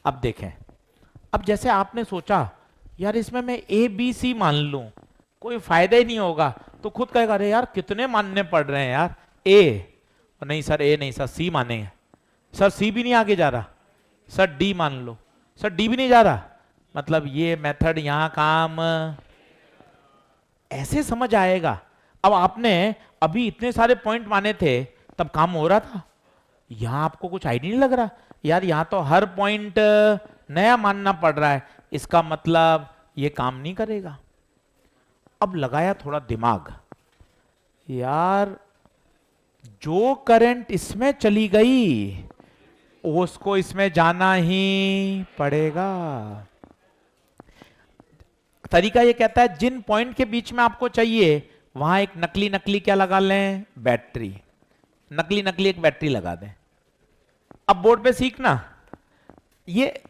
अब देखें, अब जैसे आपने सोचा यार इसमें मैं ए बी सी मान लूं कोई फायदा ही नहीं होगा, तो खुद कहेगा अरे यार कितने मानने पड़ रहे हैं यार, ए नहीं सर ए नहीं सर सी मानेंगे। सर सी भी नहीं आगे जा रहा, सर डी मान लो। सर डी भी नहीं जा रहा, मतलब ये मेथड यहां काम ऐसे समझ आएगा। अब आपने अभी इतने सारे पॉइंट माने थे तब काम हो रहा था, यहां आपको कुछ आइडिया नहीं लग रहा यार, यहां तो हर पॉइंट नया मानना पड़ रहा है, इसका मतलब ये काम नहीं करेगा। अब लगाया थोड़ा दिमाग, यार जो करंट इसमें चली गई उसको इसमें जाना ही पड़ेगा। तरीका ये कहता है जिन पॉइंट के बीच में आपको चाहिए वहां एक नकली नकली क्या लगा लें, बैटरी, नकली नकली एक बैटरी लगा दें। अब बोर्ड पे सीखना, ये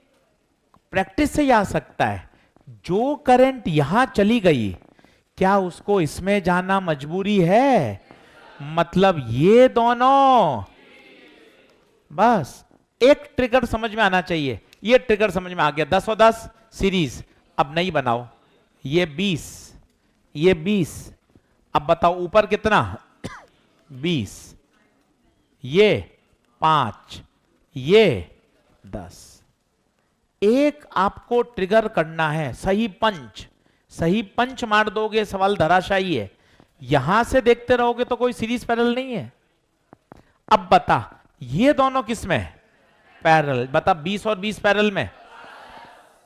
प्रैक्टिस से ही आ सकता है। जो करंट यहां चली गई क्या उसको इसमें जाना मजबूरी है, मतलब ये दोनों, बस एक ट्रिगर समझ में आना चाहिए। ये ट्रिगर समझ में आ गया, 10 और 10 सीरीज। अब नहीं बनाओ, ये 20, ये 20, अब बताओ ऊपर कितना 20, ये 5, ये 10। एक आपको ट्रिगर करना है, सही पंच, सही पंच मार दोगे सवाल धराशायी है। यहां से देखते रहोगे तो कोई सीरीज पैरेलल नहीं है। अब बता ये दोनों किसमें पैरेलल, बता 20 और 20 पैरेलल में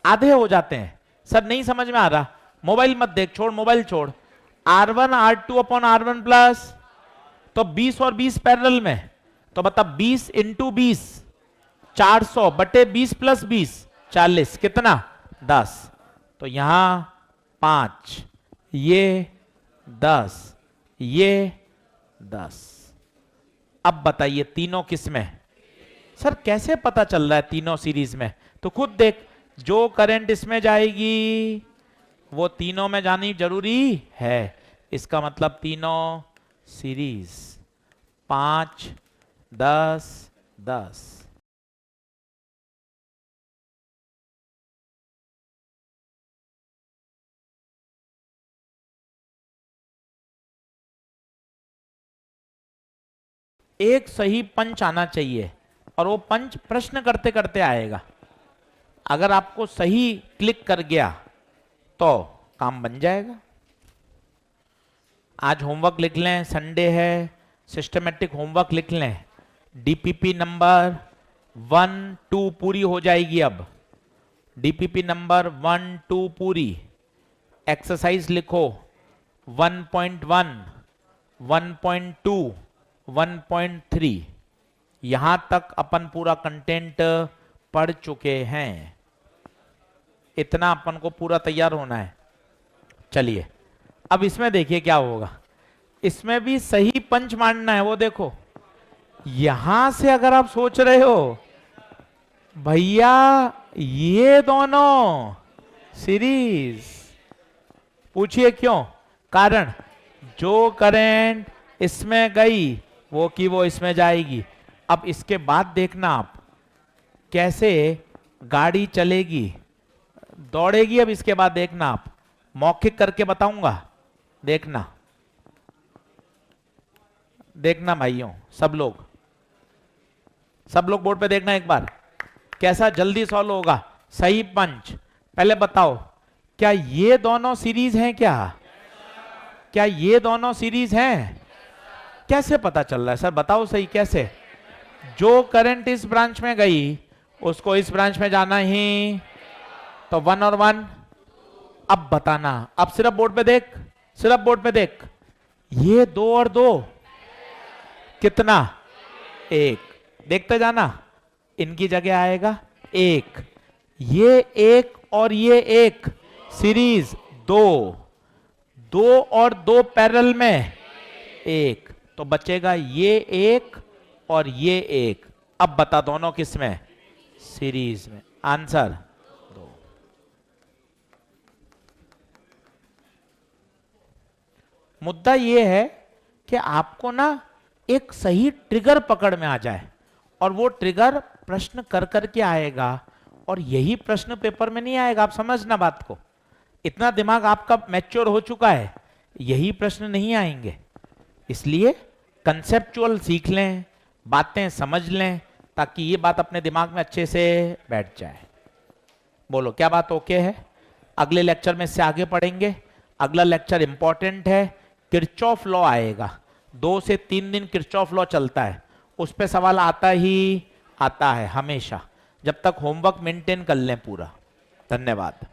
आधे हो जाते हैं। सर नहीं समझ में आ रहा, मोबाइल मत देख, छोड़ मोबाइल छोड़। R1 R2 upon R1 plus, तो 20 और 20 पैरेलल में, तो बता 20 इंटू 20 400 बटे 20 प्लस 20 40, कितना 10, तो यहां 5, ये 10, ये 10। अब बताइए तीनों किस में, सर कैसे पता चल रहा है तीनों सीरीज में, तो खुद देख, जो करंट इसमें जाएगी वो तीनों में जानी जरूरी है, इसका मतलब तीनों सीरीज, 5 10 10। एक सही पंच आना चाहिए और वो पंच प्रश्न करते करते आएगा। अगर आपको सही क्लिक कर गया तो काम बन जाएगा। आज होमवर्क लिख लें, संडे है, सिस्टमेटिक होमवर्क लिख लें। डीपीपी नंबर 1 2 पूरी हो जाएगी। अब डीपीपी नंबर 1 2 पूरी। एक्सरसाइज लिखो 1.1 1.2 1.3, यहां तक अपन पूरा कंटेंट पढ़ चुके हैं, इतना अपन को पूरा तैयार होना है। चलिए अब इसमें देखिए क्या होगा, इसमें भी सही पंच मारना है। वो देखो यहां से अगर आप सोच रहे हो भैया ये दोनों सीरीज, पूछिए क्यों, कारण जो करंट इसमें गई वो की वो इसमें जाएगी। अब इसके बाद देखना आप कैसे गाड़ी चलेगी, दौड़ेगी। अब इसके बाद देखना आप, मौखिक करके बताऊंगा, देखना देखना भाइयों, सब लोग बोर्ड पे देखना एक बार, कैसा जल्दी सॉल्व होगा। सही पंच, पहले बताओ क्या ये दोनों सीरीज हैं, क्या ये दोनों सीरीज हैं? कैसे पता चल रहा है सर, बताओ सही कैसे? जो करंट इस ब्रांच में गई उसको इस ब्रांच में जाना ही, तो 1 और 1। अब बताना, अब सिर्फ बोर्ड पे देख, सिर्फ बोर्ड पे देख, ये 2 और 2 कितना 1, देखते जाना, इनकी जगह आएगा 1, ये 1 और ये 1 सीरीज 2, 2 और 2 पैरेलल में 1, तो बचेगा ये 1 और ये 1। अब बता दोनों किस में, सीरीज में। आंसर 2। मुद्दा ये है कि आपको ना एक सही ट्रिगर पकड़ में आ जाए, और वो ट्रिगर प्रश्न कर करके आएगा, और यही प्रश्न पेपर में नहीं आएगा। आप समझना बात को, इतना दिमाग आपका मैच्योर हो चुका है, यही प्रश्न नहीं आएंगे। इसलिए कंसेप्चुअल सीख लें, बातें समझ लें ताकि ये बात अपने दिमाग में अच्छे से बैठ जाए। बोलो क्या बात ओके है? अगले लेक्चर में इससे आगे पढ़ेंगे। अगला लेक्चर इंपॉर्टेंट है, किरचॉफ लॉ आएगा। 2 से 3 दिन किरचॉफ लॉ चलता है, उस पर सवाल आता ही आता है हमेशा। जब तक होमवर्क मेंटेन कर लें पूरा। धन्यवाद।